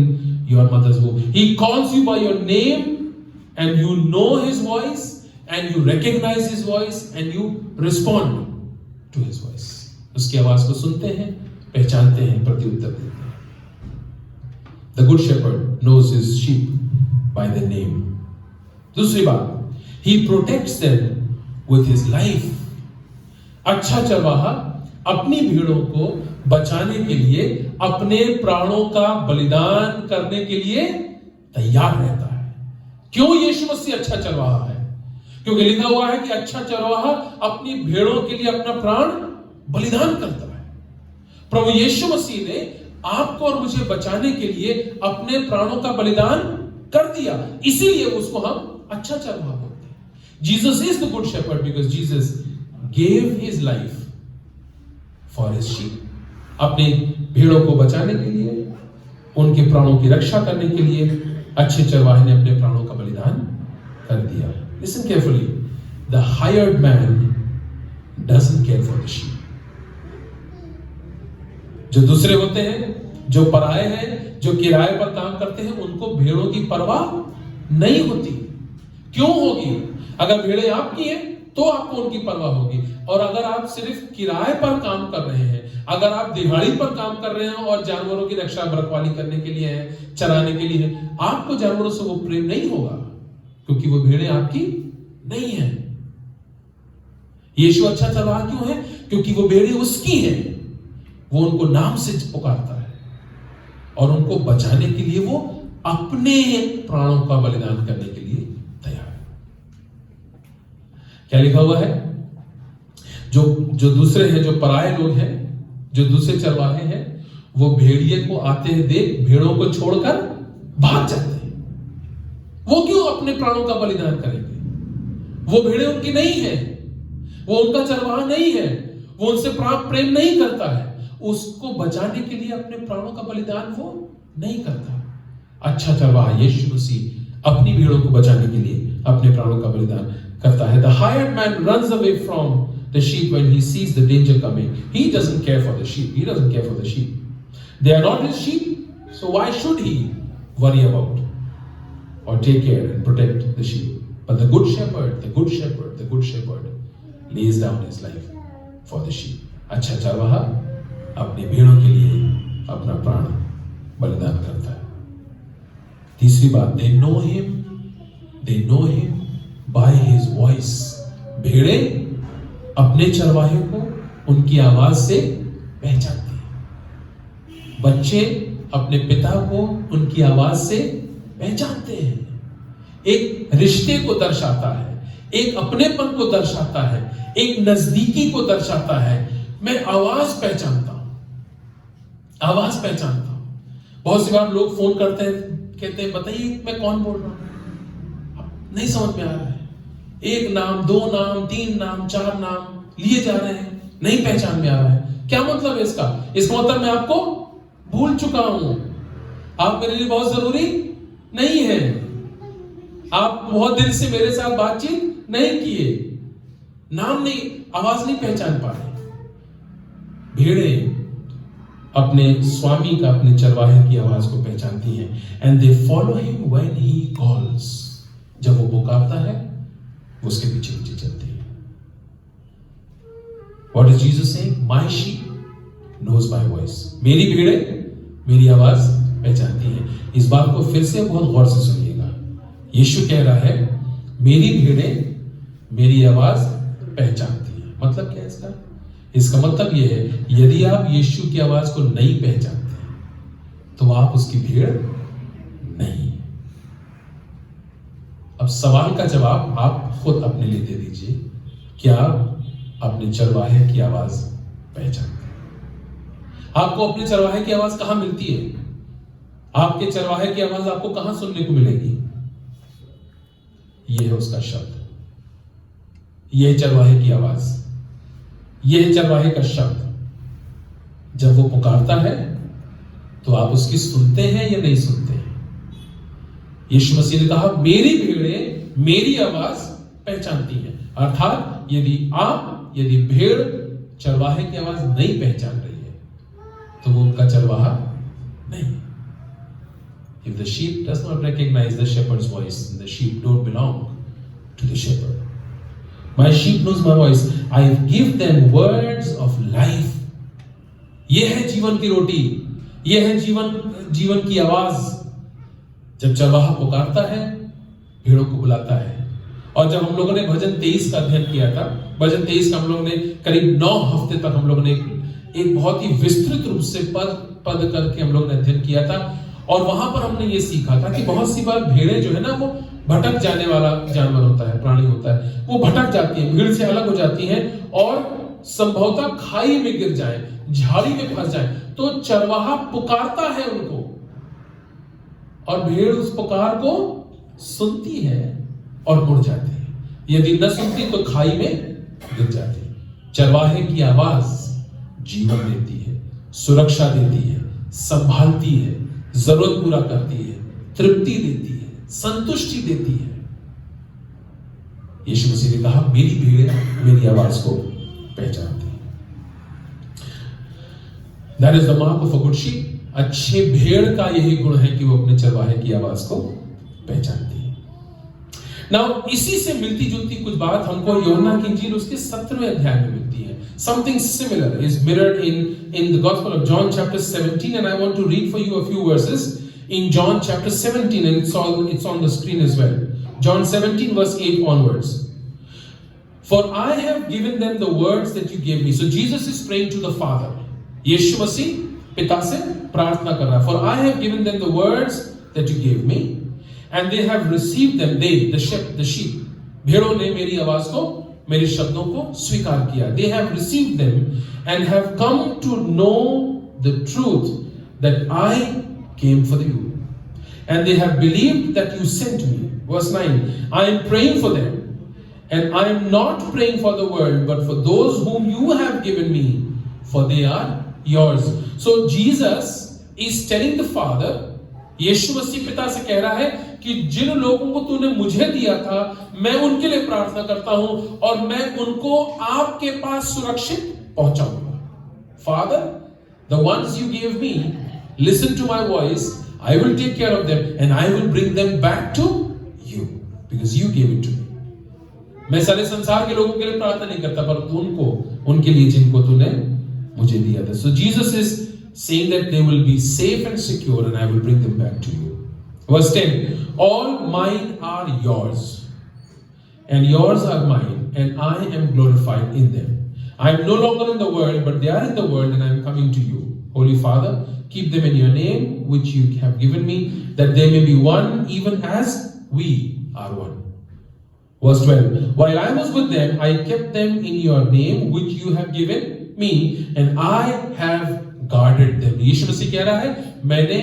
your mother's womb. He calls you by your name and you know his voice and you recognize his voice and you respond to his voice. उसकी आवाज को सुनते हैं, पहचानते हैं, प्रत्युत्तर देते हैं। The good shepherd knows his sheep by their name. दूसरी बात, He protects them with his life. अच्छा चरवाहा अपनी भेड़ों को बचाने के लिए अपने प्राणों का बलिदान करने के लिए तैयार रहता है। क्यों यीशु मसीह अच्छा चरवाहा है? क्योंकि लिखा हुआ है कि अच्छा चरवाहा अपनी भेड़ों के लिए अपना प्राण बलिदान करता है। प्रभु यीशु मसीह ने आपको और मुझे बचाने के लिए अपने प्राणों का बलिदान कर दिया, इसीलिए उसको हम अच्छा चरवाहा बोलते हैं। Jesus is the good shepherd because Jesus gave his life for his sheep. अपने भेड़ों को बचाने के लिए, उनके प्राणों की रक्षा करने के लिए अच्छे चरवाहे ने अपने प्राणों का बलिदान कर दिया। Listen carefully. The hired man doesn't care for the sheep. जो दूसरे होते हैं, जो पराये हैं, जो किराए पर काम करते हैं, उनको भेड़ों की परवाह नहीं होती। क्यों होगी? अगर भेड़ें आपकी हैं तो आपको उनकी परवाह होगी। और अगर आप सिर्फ किराए पर काम कर रहे हैं, अगर आप दिहाड़ी पर काम कर रहे हैं और जानवरों की रक्षा रखवाली करने के लिए है, चराने के लिए है, आपको जानवरों से वो प्रेम नहीं होगा, क्योंकि वो भेड़ें आपकी नहीं है। यीशु अच्छा चरवाहा क्यों है? क्योंकि वो भेड़ें उसकी हैं। वो उनको नाम से पुकारता है और उनको बचाने के लिए वो अपने प्राणों का बलिदान करने के लिए तैयार है। क्या लिखा हुआ है? जो दूसरे हैं, जो पराये लोग हैं, जो दूसरे चरवाहे हैं, वो भेड़िए को आते हैं देख भेड़ों को छोड़कर भाग जाते हैं। वो क्यों अपने प्राणों का बलिदान करेंगे? वो भेड़ें उनकी नहीं है, वो उनका चरवाहा नहीं है, वो उनसे प्रेम नहीं करता है, उसको बचाने के लिए अपने प्राणों का बलिदान वो नहीं करता। अच्छा चरवाहा यीशु मसीह अपनी भेड़ों को बचाने के लिए अपने प्राणों का बलिदान करता है। The hired man runs away from the sheep when he sees the danger coming. He doesn't care for the sheep. He doesn't care for the sheep. They are not his sheep, so why should he worry about or take care and protect the sheep? But the good shepherd lays down his life for the sheep. अच्छा चरवाहा अपनी भेड़ों के लिए अपना प्राण बलिदान करता है। तीसरी बात, they know him by his voice. भेड़ें अपने चरवाहे को उनकी आवाज से पहचानती हैं। बच्चे अपने पिता को उनकी आवाज से पहचानते हैं। एक रिश्ते को दर्शाता है, एक अपनेपन को दर्शाता है, एक नजदीकी को दर्शाता है। मैं आवाज पहचानता हूं, आवाज पहचानता हूं। बहुत सी बार लोग फोन करते हैं, कहते हैं बताइए मैं कौन बोल रहा हूं, नहीं समझ में आ रहा है। एक नाम, दो नाम, तीन नाम, चार नाम लिए जा रहे हैं, नहीं पहचान में आ रहा है। क्या मतलब है इसका? इसका मतलब मैं आपको भूल चुका हूं, आप मेरे लिए बहुत जरूरी नहीं है, आप बहुत दिन से मेरे साथ बातचीत नहीं किए, नाम नहीं, आवाज नहीं पहचान पा रहे। भेड़ें अपने स्वामी का, अपने चरवाहे की आवाज को पहचानती हैं, and they follow him when he calls. जब वो पुकारता है वो उसके पीछे पीछे चलती है। What is Jesus saying? My sheep knows my voice. मेरी भेड़ें मेरी आवाज पहचानती हैं। इस बात को फिर से बहुत गौर से सुनिएगा। यीशु कह रहा है मेरी भेड़ें मेरी आवाज पहचानती है। मतलब क्या है इसका? इसका मतलब यह है यदि आप यीशु की आवाज को नहीं पहचानते तो आप उसकी भेड़ नहीं। अब सवाल का जवाब आप खुद अपने लिए दे दीजिए, क्या अपने चरवाहे की आवाज पहचानते हैं? आपको अपने चरवाहे की आवाज कहां मिलती है? आपके चरवाहे की आवाज आपको कहां सुनने को मिलेगी? यह है उसका शब्द, यह चरवाहे की आवाज, यह चरवाहे का शब्द। जब वो पुकारता है तो आप उसकी सुनते हैं या नहीं सुनते हैं? यीशु मसीह ने कहा मेरी भेड़ें मेरी आवाज पहचानती हैं। अर्थात यदि भेड़ चरवाहे की आवाज नहीं पहचान रही है तो वो उनका चरवाहा नहीं। If the sheep does not recognize the shepherd's voice, the sheep don't belong to the shepherd. My sheep knows my voice. I give them words of life. यह है जीवन की रोटी, यह है जीवन की आवाज। जब चरवाहा पुकारता है, भेड़ों को बुलाता है। और जब हम लोगों ने भजन 23 का अध्ययन किया था, भजन 23 का हम लोगों ने करीब 9 हफ्ते तक हम लोगों ने एक बहुत ही विस्तृत रूप से पद करके हम लोगों ने अध्ययन किया था। और वहां पर हमने ये सीखा था कि बहुत सी बार भेड़ें जो है ना, वो भटक जाने वाला जानवर होता है, प्राणी होता है। वो भटक जाती है, भीड़ से अलग हो जाती हैं और संभवतः खाई में गिर जाए, झाड़ी में फंस जाए। तो चरवाहा पुकारता है उनको और भेड़ उस पुकार को सुनती है और मुड़ जाती है। यदि न सुनती तो खाई में गिर जाती है। चरवाहे की आवाज जीवन देती है, सुरक्षा देती है, संभालती है, जरूरत पूरा करती है, तृप्ति देती है, संतुष्टि देती है। यीशु मसीह ने कहा मेरी भेड़ मेरी आवाज को पहचानती है। That is the mark of a good sheep. अच्छे भेड़ का यही गुण है कि वो अपने चरवाहे की आवाज को पहचानती है। नाउ इसी से मिलती जुलती कुछ बात हमको यूहन्ना की इंजील उसके 17वें अध्याय में मिलती है। Something similar is mirrored in the Gospel of John chapter 17, and I want to read for you a few verses in John chapter 17, and it's on the screen as well. John 17 verse 8 onwards. For I have given them the words that you gave me. So Jesus is praying to the Father. यीशु मसीह पिता से प्रार्थना कर रहा है। For I have given them the words that you gave me, and they have received them. They, the sheep, भेड़ों ने मेरी आवाज को, मेरे शब्दों को स्वीकार किया। They have received them and have come to know the truth that I came for you, and they have believed that you sent me. Verse 9. I am praying for them, and I am not praying for the world, but for those whom you have given me, for they are yours. So Jesus is telling the Father, यीशु मसीह पिता से कह रहा है कि जिन लोगों को तूने मुझे दिया था, मैं उनके लिए प्रार्थना करता हूं और मैं उनको आपके पास सुरक्षित पहुंचाऊंगा। Father, the ones you gave me, listen to my voice, I will take care of them and I will bring them back to you because you gave it to me. मैं सारे संसार के लोगों के लिए प्रार्थना नहीं करता, पर उनके लिए जिनको तूने मुझे दिया था। So Jesus is saying that they will be safe and secure and I will bring them back to you. Verse 10. All mine are yours and yours are mine, and I am glorified in them. I am no longer in the world, but they are in the world, and I am coming to you. Holy Father, keep them in your name which you have given me, that they may be one even as we R1. Verse 12. While I was with them, I kept them in your name, which you have given me, and I have guarded them. यीशु मसीह कह रहा है, मैंने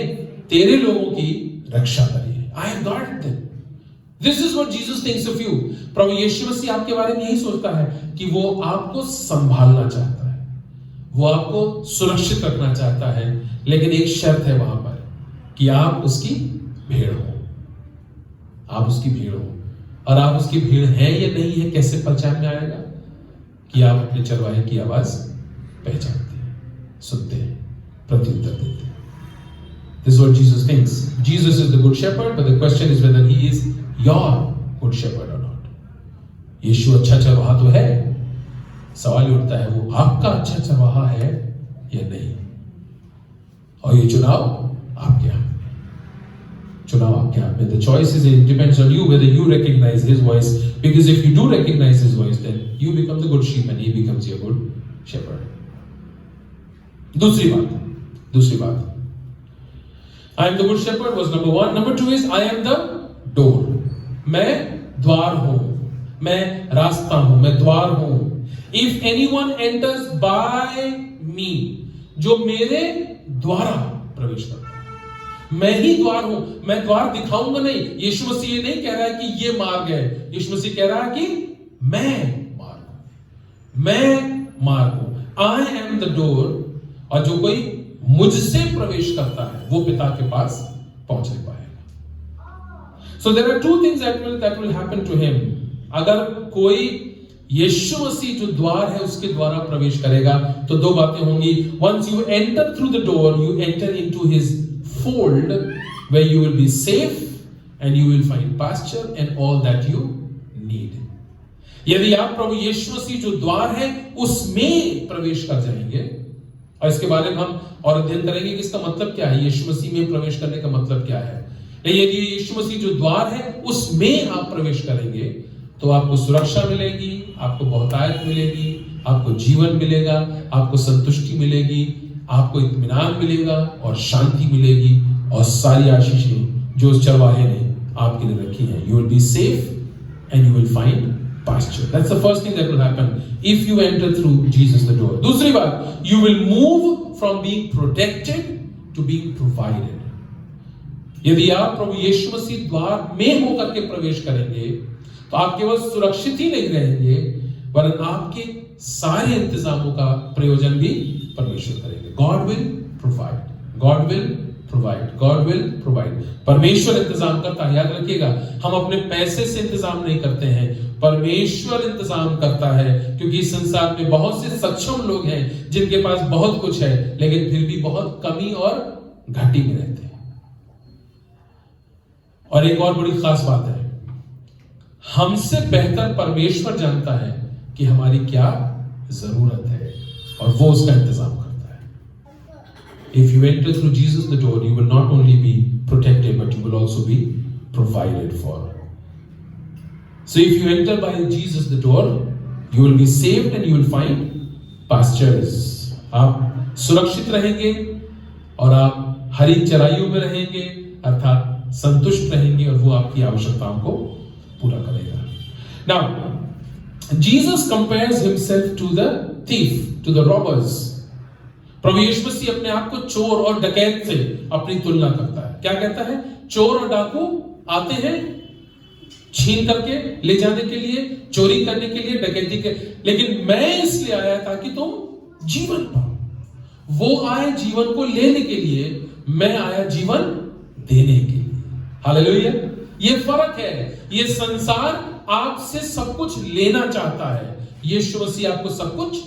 तेरे लोगों की रक्षा करी है. I have guarded them. This is what Jesus thinks of you. प्रभु यीशु मसीह आपके बारे में यही सोचता है कि वो आपको संभालना चाहता है, वो आपको सुरक्षित रखना चाहता है, लेकिन एक शर्त है वहां पर कि आप उसकी भेड़ हो. आप उसकी भेड़ हो. और आप उसकी भीड़ हैं या नहीं है कैसे पहचान में आएगा? कि आप अपने चरवाहे की आवाज पहचानते हैं, सुनते हैं, प्रत्युत्तर देते हैं. This is what Jesus thinks. Jesus is the good shepherd, but the question is whether he is your good shepherd or not. यीशु अच्छा चरवाहा तो है, सवाल उठता है वो आपका अच्छा चरवाहा है या नहीं. और ये चुनाव आपके हाथ में. चुनाव आपके हाथ में. The choice is, it depends on you whether you recognize his voice, because if you do recognize his voice, then you become the good sheep and he becomes your good shepherd. दूसरी बात, I am the good shepherd was number 1. Number 2 is I am the door. मैं द्वार हूं, मैं रास्ता हूं, मैं द्वार हूं. If anyone enters by me, जो मेरे द्वारा प्रवेश करता है, मैं ही द्वार हूं. मैं द्वार दिखाऊंगा नहीं. यीशु मसीह ये नहीं कह रहा है कि ये मार्ग है. यीशु मसीह कह रहा है कि मैं मार्ग हूं, मैं मार्ग हूं. I am the door. और जो कोई मुझसे प्रवेश करता है वो पिता के पास पहुंच नहीं पाएगा. So there are two things that will happen to him. अगर कोई यीशु मसीह जो द्वार है उसके द्वारा प्रवेश करेगा तो दो बातें होंगी. Once you enter through the door, you enter into his fold where you will be safe and you will find pasture and all that you need. यदि आप प्रभु यीशु मसीह जो द्वार है उसमें प्रवेश कर जाएंगे, और इसके बारे में हम और अध्ययन करेंगे कि इसका मतलब क्या है, यीशु मसीह में प्रवेश करने का मतलब क्या है. यदि यीशु मसीह जो द्वार है उसमें आप प्रवेश करेंगे तो आपको सुरक्षा मिलेगी, आपको बहुतायत मिलेगी, आपको जीवन मिलेगा, आपको संतुष्टि मिलेगी, आपको इत्मीनान मिलेगा और शांति मिलेगी और सारी आशीषें जो उस चरवाहे ने आपके लिए रखी हैं. You will be safe and you will find pasture. That's the first thing that will happen if you enter through Jesus the door. दूसरी बात, you will move from being protected to being provided. यदि आप प्रभु यीशु मसीह द्वार में होकर के प्रवेश करेंगे तो आप केवल सुरक्षित ही नहीं रहेंगे वरन आपके सारे इंतजामों का प्रयोजन भी परमेश्वर करेंगे. God will provide. God will provide. God will provide. परमेश्वर इंतजाम करता है. याद रखिएगा, हम अपने पैसे से इंतजाम नहीं करते हैं, परमेश्वर इंतजाम करता है. क्योंकि इस संसार में बहुत से सक्षम लोग हैं जिनके पास बहुत कुछ है लेकिन फिर भी बहुत कमी और घाटी में रहते हैं. और एक और बड़ी खास बात है, हमसे बेहतर परमेश्वर जानता है कि हमारी क्या जरूरत है और वो उसका इंतजाम करता है. If you enter through Jesus the door, you will not only be protected but you will also be provided for. So if you enter by Jesus the door, you will be saved and you will find pastures. आप सुरक्षित रहेंगे और आप हरी चराइयों में रहेंगे, अर्थात संतुष्ट रहेंगे और वो आपकी आवश्यकताओं को पूरा करेगा. Now, Jesus compares himself to the thief, to the robbers. प्रभु यीशु मसीह अपने आप को चोर और डकैत से अपनी तुलना करता है. क्या कहता है? चोर और डाकू आते हैं छीन करके ले जाने के लिए, चोरी करने के लिए, डकैती के, लेकिन मैं इसलिए आया ताकि तुम जीवन पाओ. वो आए जीवन को लेने के लिए, मैं आया जीवन देने के लिए. हालेलुया. ये फर्क है. ये संसार आपसे सब कुछ लेना चाहता है, यीशु मसीह आपको सब कुछ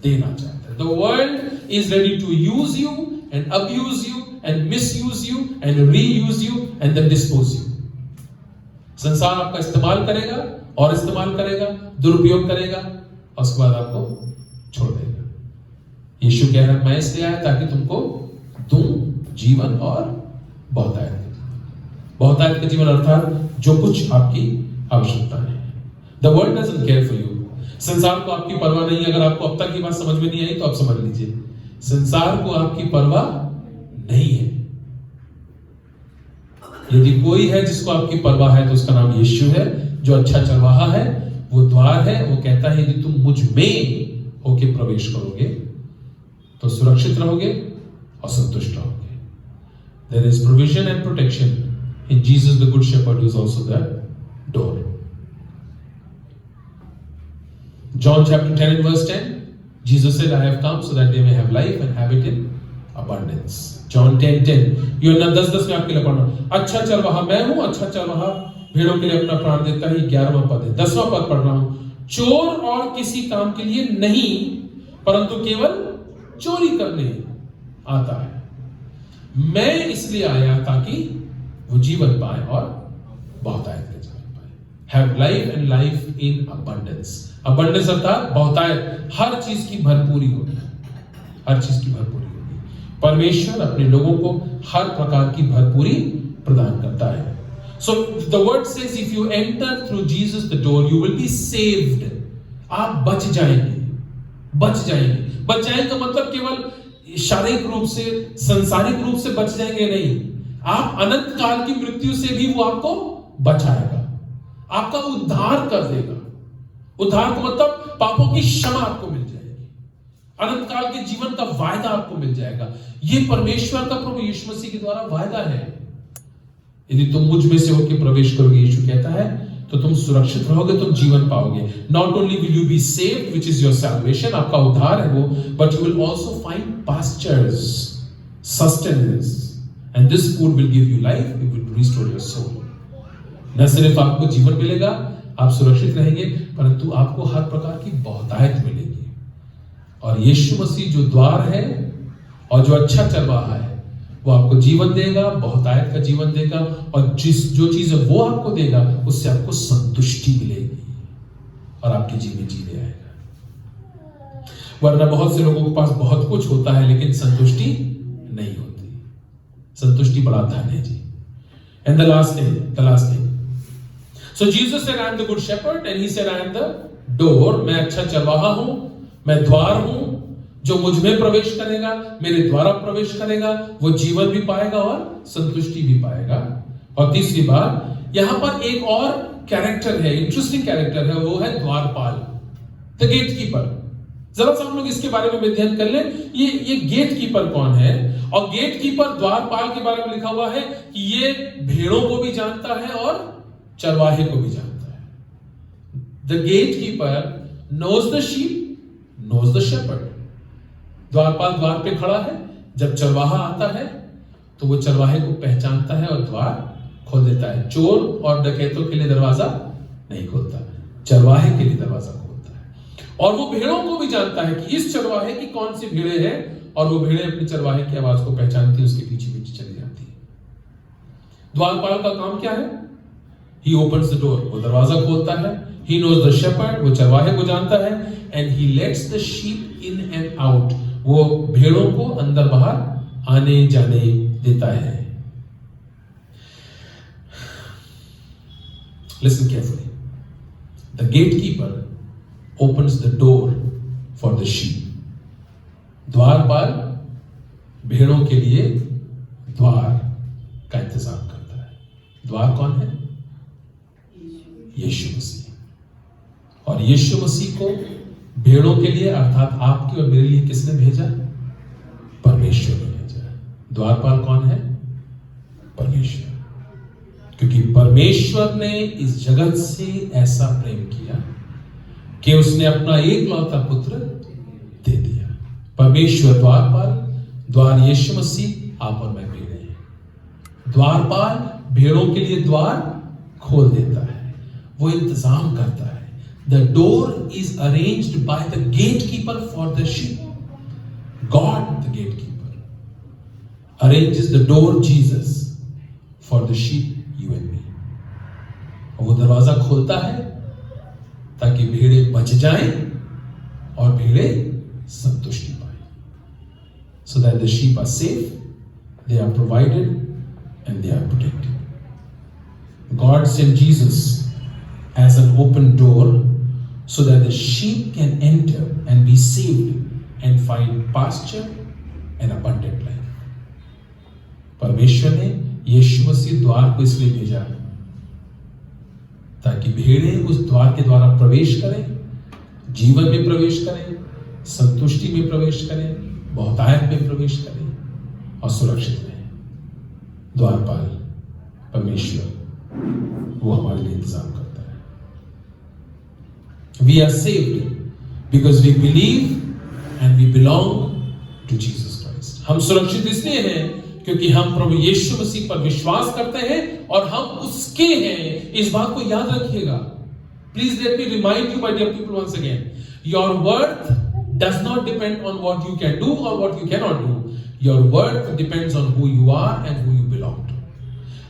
देना चाहता है. The world is ready to use you and abuse you and misuse you and reuse you and then dispose you. संसार आपका इस्तेमाल करेगा और इस्तेमाल करेगा, दुरुपयोग करेगा और उसके बाद आपको छोड़ देगा. यीशु कह रहा है, मैं इसलिए आया ताकि तुमको दूं जीवन और बहुतायत. बहुतायत का जीवन अर्थात जो कुछ आपकी आवश्यकता है. The world doesn't care for you. संसार को आपकी परवाह नहीं. अगर आपको अब तक की बात समझ में नहीं आई तो आप समझ लीजिए, संसार को आपकी परवाह नहीं है. यदि कोई है जिसको आपकी परवाह है तो उसका नाम यीशु है, जो अच्छा चरवाहा है, वो द्वार है। वो कहता है यदि तुम मुझ में होके प्रवेश करोगे तो सुरक्षित रहोगे और संतुष्ट रहोगे। There is provision and protection in Jesus the good shepherd, who is also the door. John chapter 10 and verse 10, Jesus said, I have come so that they may have life and have it in abundance. John 10:10, यूहन्ना 10:10 में आपके लिए पढ़ना। अच्छा चरवाहा मैं हूं, अच्छा चरवाहा भेड़ों के लिए अपना प्राण देता है। 11वां पद है। 10वां पद पढ़ रहा हूं, चोर और किसी काम के लिए नहीं, परंतु केवल चोरी करने आता है। मैं इसलिए आया ताकि वो जीवन पाए और बहुतायत का जीवन पाए। Have life and life in abundance. Abundance अर्थात बहुतायत, हर चीज की भरपूरी होगी, हर चीज की भरपूरी होगी। परमेश्वर अपने लोगों को हर प्रकार की भरपूरी प्रदान करता है। So the word says, if you enter through Jesus the door, you will be saved. आप बच जाएंगे, बच जाएंगे। बच जाएंगे का मतलब केवल शारीरिक रूप से, संसारिक रूप से बच जाएंगे नहीं, आप अनंत काल की मृत्यु से भी वो आपको बचाएगा, आपका उद्धार कर देगा। उद्धार का मतलब पापों की क्षमा आपको मिल जाएगी, अनंत काल के जीवन का वायदा आपको मिल जाएगा। ये परमेश्वर का प्रभु यीशु मसीह के द्वारा वायदा है। यदि तुम मुझ में से होकर प्रवेश करोगे, यीशु कहता है, तो तुम सुरक्षित रहोगे, तुम जीवन पाओगे। Not only will you be saved, which is your salvation, आपका उद्धार है वो, but you will also find pastures, sustenance, and this food will give you life, it will restore your soul. न सिर्फ आपको जीवन मिलेगा, आप सुरक्षित रहेंगे, परंतु आपको हर प्रकार की बहुतायत मिलेगी। और यीशु मसीह जो द्वार है और जो अच्छा चरवाहा है, वो आपको जीवन देगा, बहुतायत का जीवन देगा, और जो चीज वो आपको देगा उससे आपको संतुष्टि मिलेगी और आपके जीवन जीने आएगा। वरना बहुत से लोगों के पास बहुत कुछ होता है लेकिन संतुष्टि नहीं होती। संतुष्टि बड़ा धन है जी। And the last thing, so Jesus said, I am the good shepherd, and he said, I am the door. मैं अच्छा चरवाहा हूं, मैं द्वार हूं। जो मुझ में प्रवेश करेगा, मेरे द्वारा प्रवेश करेगा, वो जीवन भी पाएगा और संतुष्टि भी पाएगा। और तीसरी बात, यहां पर एक और कैरेक्टर है, इंटरेस्टिंग कैरेक्टर है, वो है द्वारपाल, द गेटकीपर। जरा सा हम लोग इसके बारे में अध्ययन कर लें। ये गेटकीपर कौन है? और गेटकीपर द्वारपाल के बारे में लिखा हुआ है कि ये भेड़ों को भी जानता है और चरवाहे को भी जानता है। The gatekeeper knows the sheep, knows the shepherd. द्वारपाल द्वार पे खड़ा है, जब चरवाहा आता है तो वो चरवाहे को पहचानता है और द्वार खोल देता है। चोर और डकैतों के लिए दरवाजा नहीं खोलता, चरवाहे के लिए दरवाजा खोलता है। और वो भेड़ों को भी जानता है कि इस चरवाहे की कौन सी भेड़ें हैं, और वो भेड़ें अपने चरवाहे की आवाज को पहचानती है, उसके पीछे पीछे चली जाती है। द्वारपाल का काम क्या है? ही ओपन्स द डोर, वो दरवाजा खोलता है। ही नोज द शेपर्ड, वो चरवाहे को जानता है। And he let's the sheep in and out, वो भेड़ों को अंदर बाहर आने जाने देता है। Listen carefully. The gatekeeper opens the door for the sheep. द्वारपाल भेड़ों के लिए द्वार का इंतजाम करता है। द्वार कौन है? यीशु मसीह। और यीशु मसीह को भेड़ों के लिए, अर्थात आपकी और मेरे लिए किसने भेजा? परमेश्वर ने भेजा। द्वारपाल कौन है? परमेश्वर। क्योंकि परमेश्वर ने इस जगत से ऐसा प्रेम किया कि उसने अपना एकलौता पुत्र दे दिया। परमेश्वर द्वारपाल, द्वार यीशु मसीह, आप और मैं भेड़े हैं। द्वारपाल भेड़ों के लिए द्वार खोल देता है, वो इंतजाम करता है। The door is arranged by the gatekeeper for the sheep. God, the gatekeeper, arranges the door, Jesus, for the sheep, you and me. और वो दरवाजा खोलता है ताकि भेड़े बच जाएं और भेड़े संतुष्टि पाएं. So that the sheep are safe, they are provided, and they are protected. God sent Jesus as an open door so that the sheep can enter and be saved and find pasture and abundant life. परमेश्वर ने यीशु मसीह द्वार को इसलिए भेजा ताकि भेड़ें उस द्वार के द्वारा प्रवेश करें, जीवन में प्रवेश करें, संतुष्टि में प्रवेश करें, बहुतायत में प्रवेश करें और सुरक्षित रहें। द्वारपाल परमेश्वर वो हमारे लिए इंतजाम करता है। We are saved because we believe and we belong to Jesus Christ. हम सुरक्षित इसलिए हैं क्योंकि हम प्रभु यीशु मसीह पर विश्वास करते हैं और हम उसके हैं। इस बात को याद रखिएगा। Please let me remind you, my dear people, once again. Your worth does not depend on what you can do or what you cannot do. Your worth depends on who you are and who you belong to.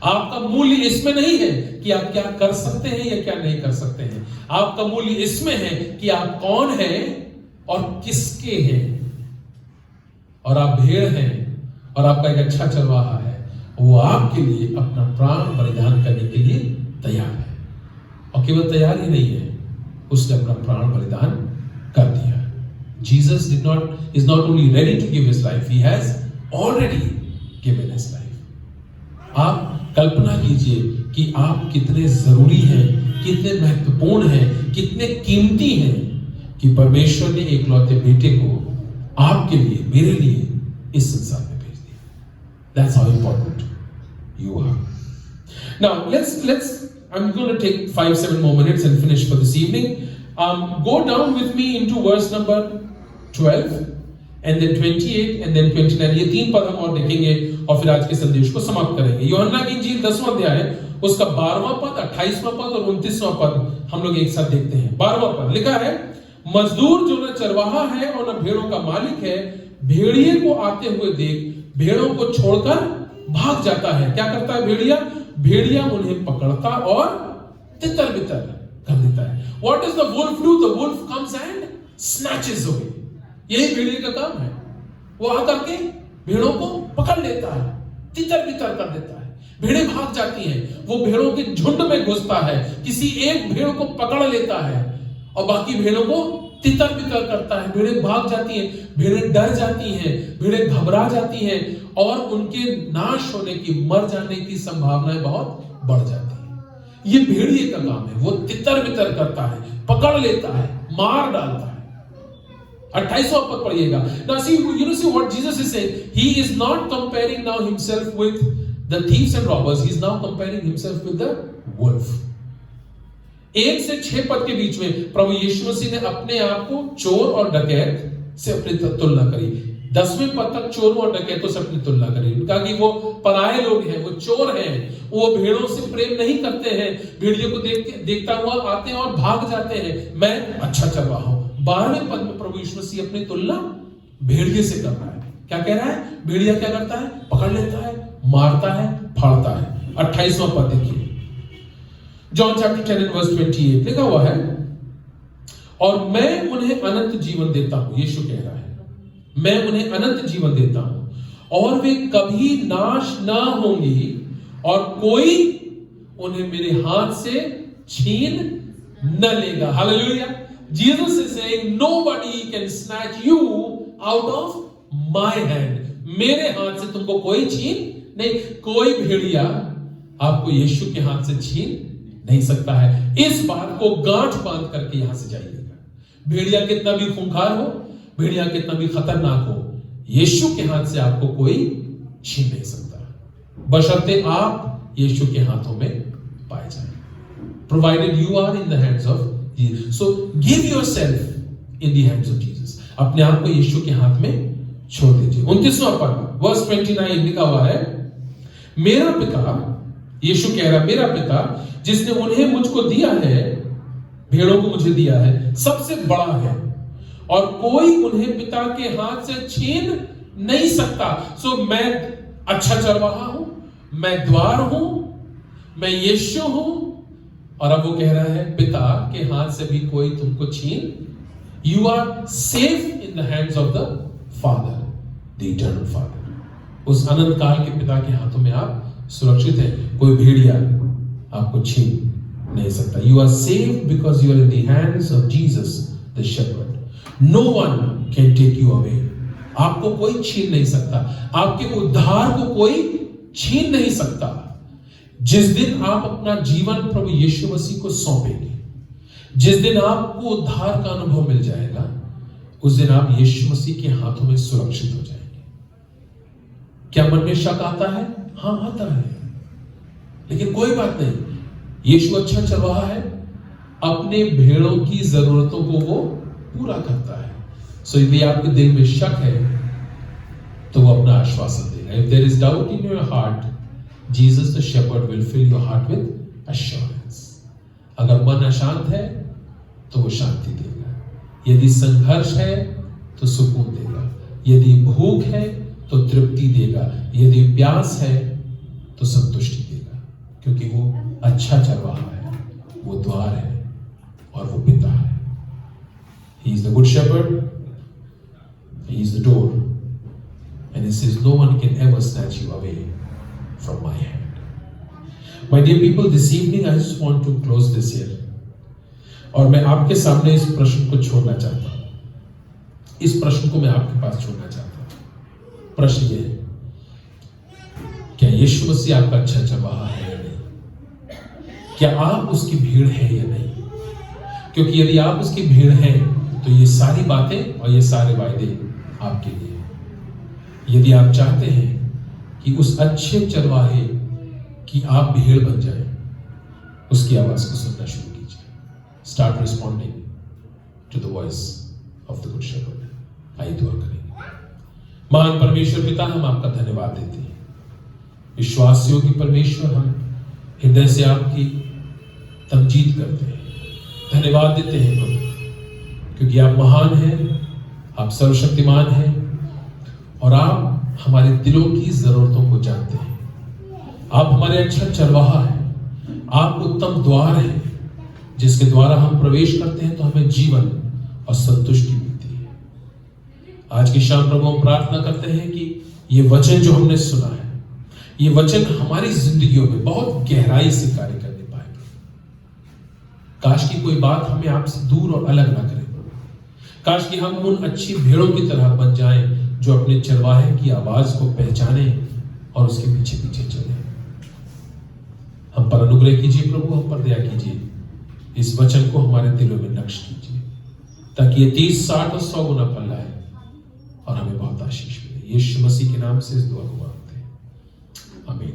आपका मूल्य इसमें नहीं है कि आप क्या कर सकते हैं या क्या नहीं कर सकते हैं। आपका मूल्य इसमें है कि आप कौन हैं और किसके हैं। और आप भेड़ हैं और आपका एक अच्छा चरवाहा है, वो आपके लिए अपना प्राण बलिदान करने के लिए तैयार है। और केवल तैयार ही नहीं है, उसने अपना प्राण बलिदान कर दिया। Jesus is not only ready to give his life, he has already given his life. आप कल्पना कीजिए कि आप कितने जरूरी हैं, कितने महत्वपूर्ण हैं, कितने कीमती हैं कि परमेश्वर ने एकलौते बेटे को आपके लिए, मेरे लिए इस संसार में भेज दिया। That's how important you are. Now I'm going to take 5-7 more minutes and finish for this evening. Go down with me into verse number 12 and then 28 and then 29. ये 3 पद हम और देखेंगे और फिर आज के संदेश को समाप्त करेंगे। यूहन्ना की इंजील 10वां अध्याय है, उसका 12वां पद, 28वां पद और 29वां पद हम लोग एक साथ देखते हैं। 12वां पद लिखा है, मजदूर जो न चरवाहा है और न भेड़ों का मालिक है, भेड़िए को आते हुए देख भेड़ों को छोड़कर भाग जाता है। क्या करता है भेड़िया? भेड़िया उन्हें पकड़ता और तितर बितर कर देता है। What does the wolf do? The wolf comes and snatches away. यही भेड़िए का काम है। वो आकर के भेड़ों को पकड़ लेता है, तितर बितर कर देता है। भेड़ें भाग जाती हैं, वो भेड़ों के झुंड में घुसता है, किसी एक भेड़ को पकड़ लेता है और बाकी भेड़ों को तितर बितर करता है। भेड़ें भाग जाती हैं, भेड़ें डर जाती हैं, भेड़ें घबरा जाती हैं और उनके नाश होने की, मर जाने की संभावनाएं बहुत बढ़ जाती हैं। ये भेड़िए का काम है, वो तितर बितर करता है, पकड़ लेता है, मार डालता है। 28वां पद पढ़िएगा। Now see what Jesus is saying. He is not comparing now himself with the thieves and robbers. He is now comparing himself with the wolf. 1 से 6 पद के बीच में प्रभु यीशु मसीह ने अपने आप को चोर और डकैत से अपनी तुलना करी। 10वें पद तक चोरों और डकैतों से अपनी तुलना करी। उनका कि वो पराये लोग हैं, वो चोर हैं, वो भेड़ों से प्रेम नहीं करते हैं, भेड़ियों को देखता हुआ आते हैं और भाग जाते हैं। मैं अच्छा चरवाहा हूं। 12वें पद में प्रभु यीशु मसीह अपनी तुलना भेड़िए से कर रहा है। क्या कह रहा है? भेड़िया क्या करता है? पकड़ लेता है, मारता है, फाड़ता है। 28वां पद देखिए, जॉन चैप्टर 10 and verse 28 लिखा हुआ है, और मैं उन्हें अनंत जीवन देता हूं। यीशु कह रहा है, मैं उन्हें अनंत जीवन देता हूं और वे कभी नाश ना होंगी और कोई उन्हें मेरे हाथ से छीन न लेगा। Hallelujah. Jesus is saying nobody can snatch you out of my hand. मेरे हाथ से तुमको कोई छीन नहीं, कोई भेड़िया आपको यीशु के हाथ से छीन नहीं सकता है। इस बात को गांठ बांध करके यहां से जाइएगा। भेड़िया कितना भी खूंखार हो, भेड़िया कितना भी खतरनाक हो, यीशु के हाथ से आपको कोई छीन नहीं सकता, बशर्ते आप यीशु के हाथों में पाए जाएं। Provided you are in the hands of Jesus. So give yourself in the hands of Jesus. अपने आप को यीशु के हाथ में छोड़ दीजिए। 29वां पद verse 29 लिखा हुआ है, मेरा पिता, यीशु कह रहा, मेरा पिता जिसने उन्हें मुझको दिया है, भेड़ों को मुझे दिया है, सबसे बड़ा है और कोई उन्हें पिता के हाथ से छीन नहीं सकता। सो मैं अच्छा चरवाहा हूं, मैं द्वार हूं, मैं यीशु हूं और अब वो कह रहा है पिता के हाथ से भी कोई तुमको छीन, you are safe in the hands of the father, the eternal father. उस अनंत काल के पिता के हाथों में आप सुरक्षित हैं, कोई भेड़िया आपको छीन नहीं सकता। You are safe because you are in the hands of Jesus the shepherd. No one can take you away. आपको कोई छीन नहीं सकता, आपके उद्धार को कोई छीन नहीं सकता। जिस दिन आप अपना जीवन प्रभु यीशु मसीह को सौंपेंगे, जिस दिन आपको उद्धार का अनुभव मिल जाएगा, उस दिन आप यीशु मसीह के हाथों में सुरक्षित हो जाएंगे। क्या मन में शक आता है? हाँ, आता है, लेकिन कोई बात नहीं। यीशु अच्छा चरवाहा है, अपने भेड़ों की जरूरतों को वो पूरा करता है। सो यदि आपके दिल में शक है तो वो अपना आश्वासन देगा। If there is doubt in your heart, Jesus the shepherd will fill your heart with assurance. अगर मन अशांत है तो वो शांति देगा। यदि संघर्ष है तो सुकून देगा। यदि भूख है तो तृप्ति देगा। यदि प्यास है तो संतुष्टि देगा, क्योंकि वो अच्छा चरवाहा है, वो द्वार है और वो पिता है। He is the good shepherd, he is the door, and he says no one can ever snatch you away from my hand. My dear people, this evening I just want to close this here. और मैं आपके सामने इस प्रश्न को छोड़ना चाहता हूं। इस प्रश्न को मैं आपके पास छोड़ना चाहता हूं। प्रश्न ये है, क्या यीशु मसीह आपका अच्छा चरवाहा है या नहीं? क्या आप उसकी भीड़ है या नहीं? क्योंकि यदि आप उसकी भीड़ हैं तो ये सारी बातें और ये सारे वायदे आपके लिए हैं। यदि आप चाहते हैं कि उस अच्छे चरवाहे की आप भीड़ बन जाएं, उसकी आवाज को सुनना शुरू कीजिए। Start responding to the voice of the good shepherd. आइए दुआ करेंगे। महान परमेश्वर पिता, हम आपका धन्यवाद देते हैं। विश्वासियों की परमेश्वर, हम हृदय से आपकी तमजीद करते हैं, धन्यवाद देते हैं प्रभु, क्योंकि आप महान हैं, आप सर्वशक्तिमान हैं और आप हमारे दिलों की जरूरतों को जानते हैं। आप हमारे अच्छा चरवाहा हैं, आप उत्तम द्वार हैं जिसके द्वारा हम प्रवेश करते हैं तो हमें जीवन और संतुष्टि मिलती है। आज की शाम प्रभु हम प्रार्थना करते हैं कि ये वचन जो हमने सुना है, ये वचन हमारी जिंदगियों में बहुत गहराई से कार्य करने पाए। काश की कोई बात हमें आपसे दूर और अलग ना करे। काश कि हम उन अच्छी भेड़ों की तरह बन जाएं जो अपने चरवाहे की आवाज को पहचाने और उसके पीछे पीछे चले। हम पर अनुग्रह कीजिए प्रभु, हम पर दया कीजिए। इस वचन को हमारे दिलों में नक्श कीजिए, ताकि ये 30, 60 और 100 गुना फल लाए और हमें बहुत आशीष मिले। यीशु मसीह के नाम से इस दुआ को मांगते हैं, आमीन।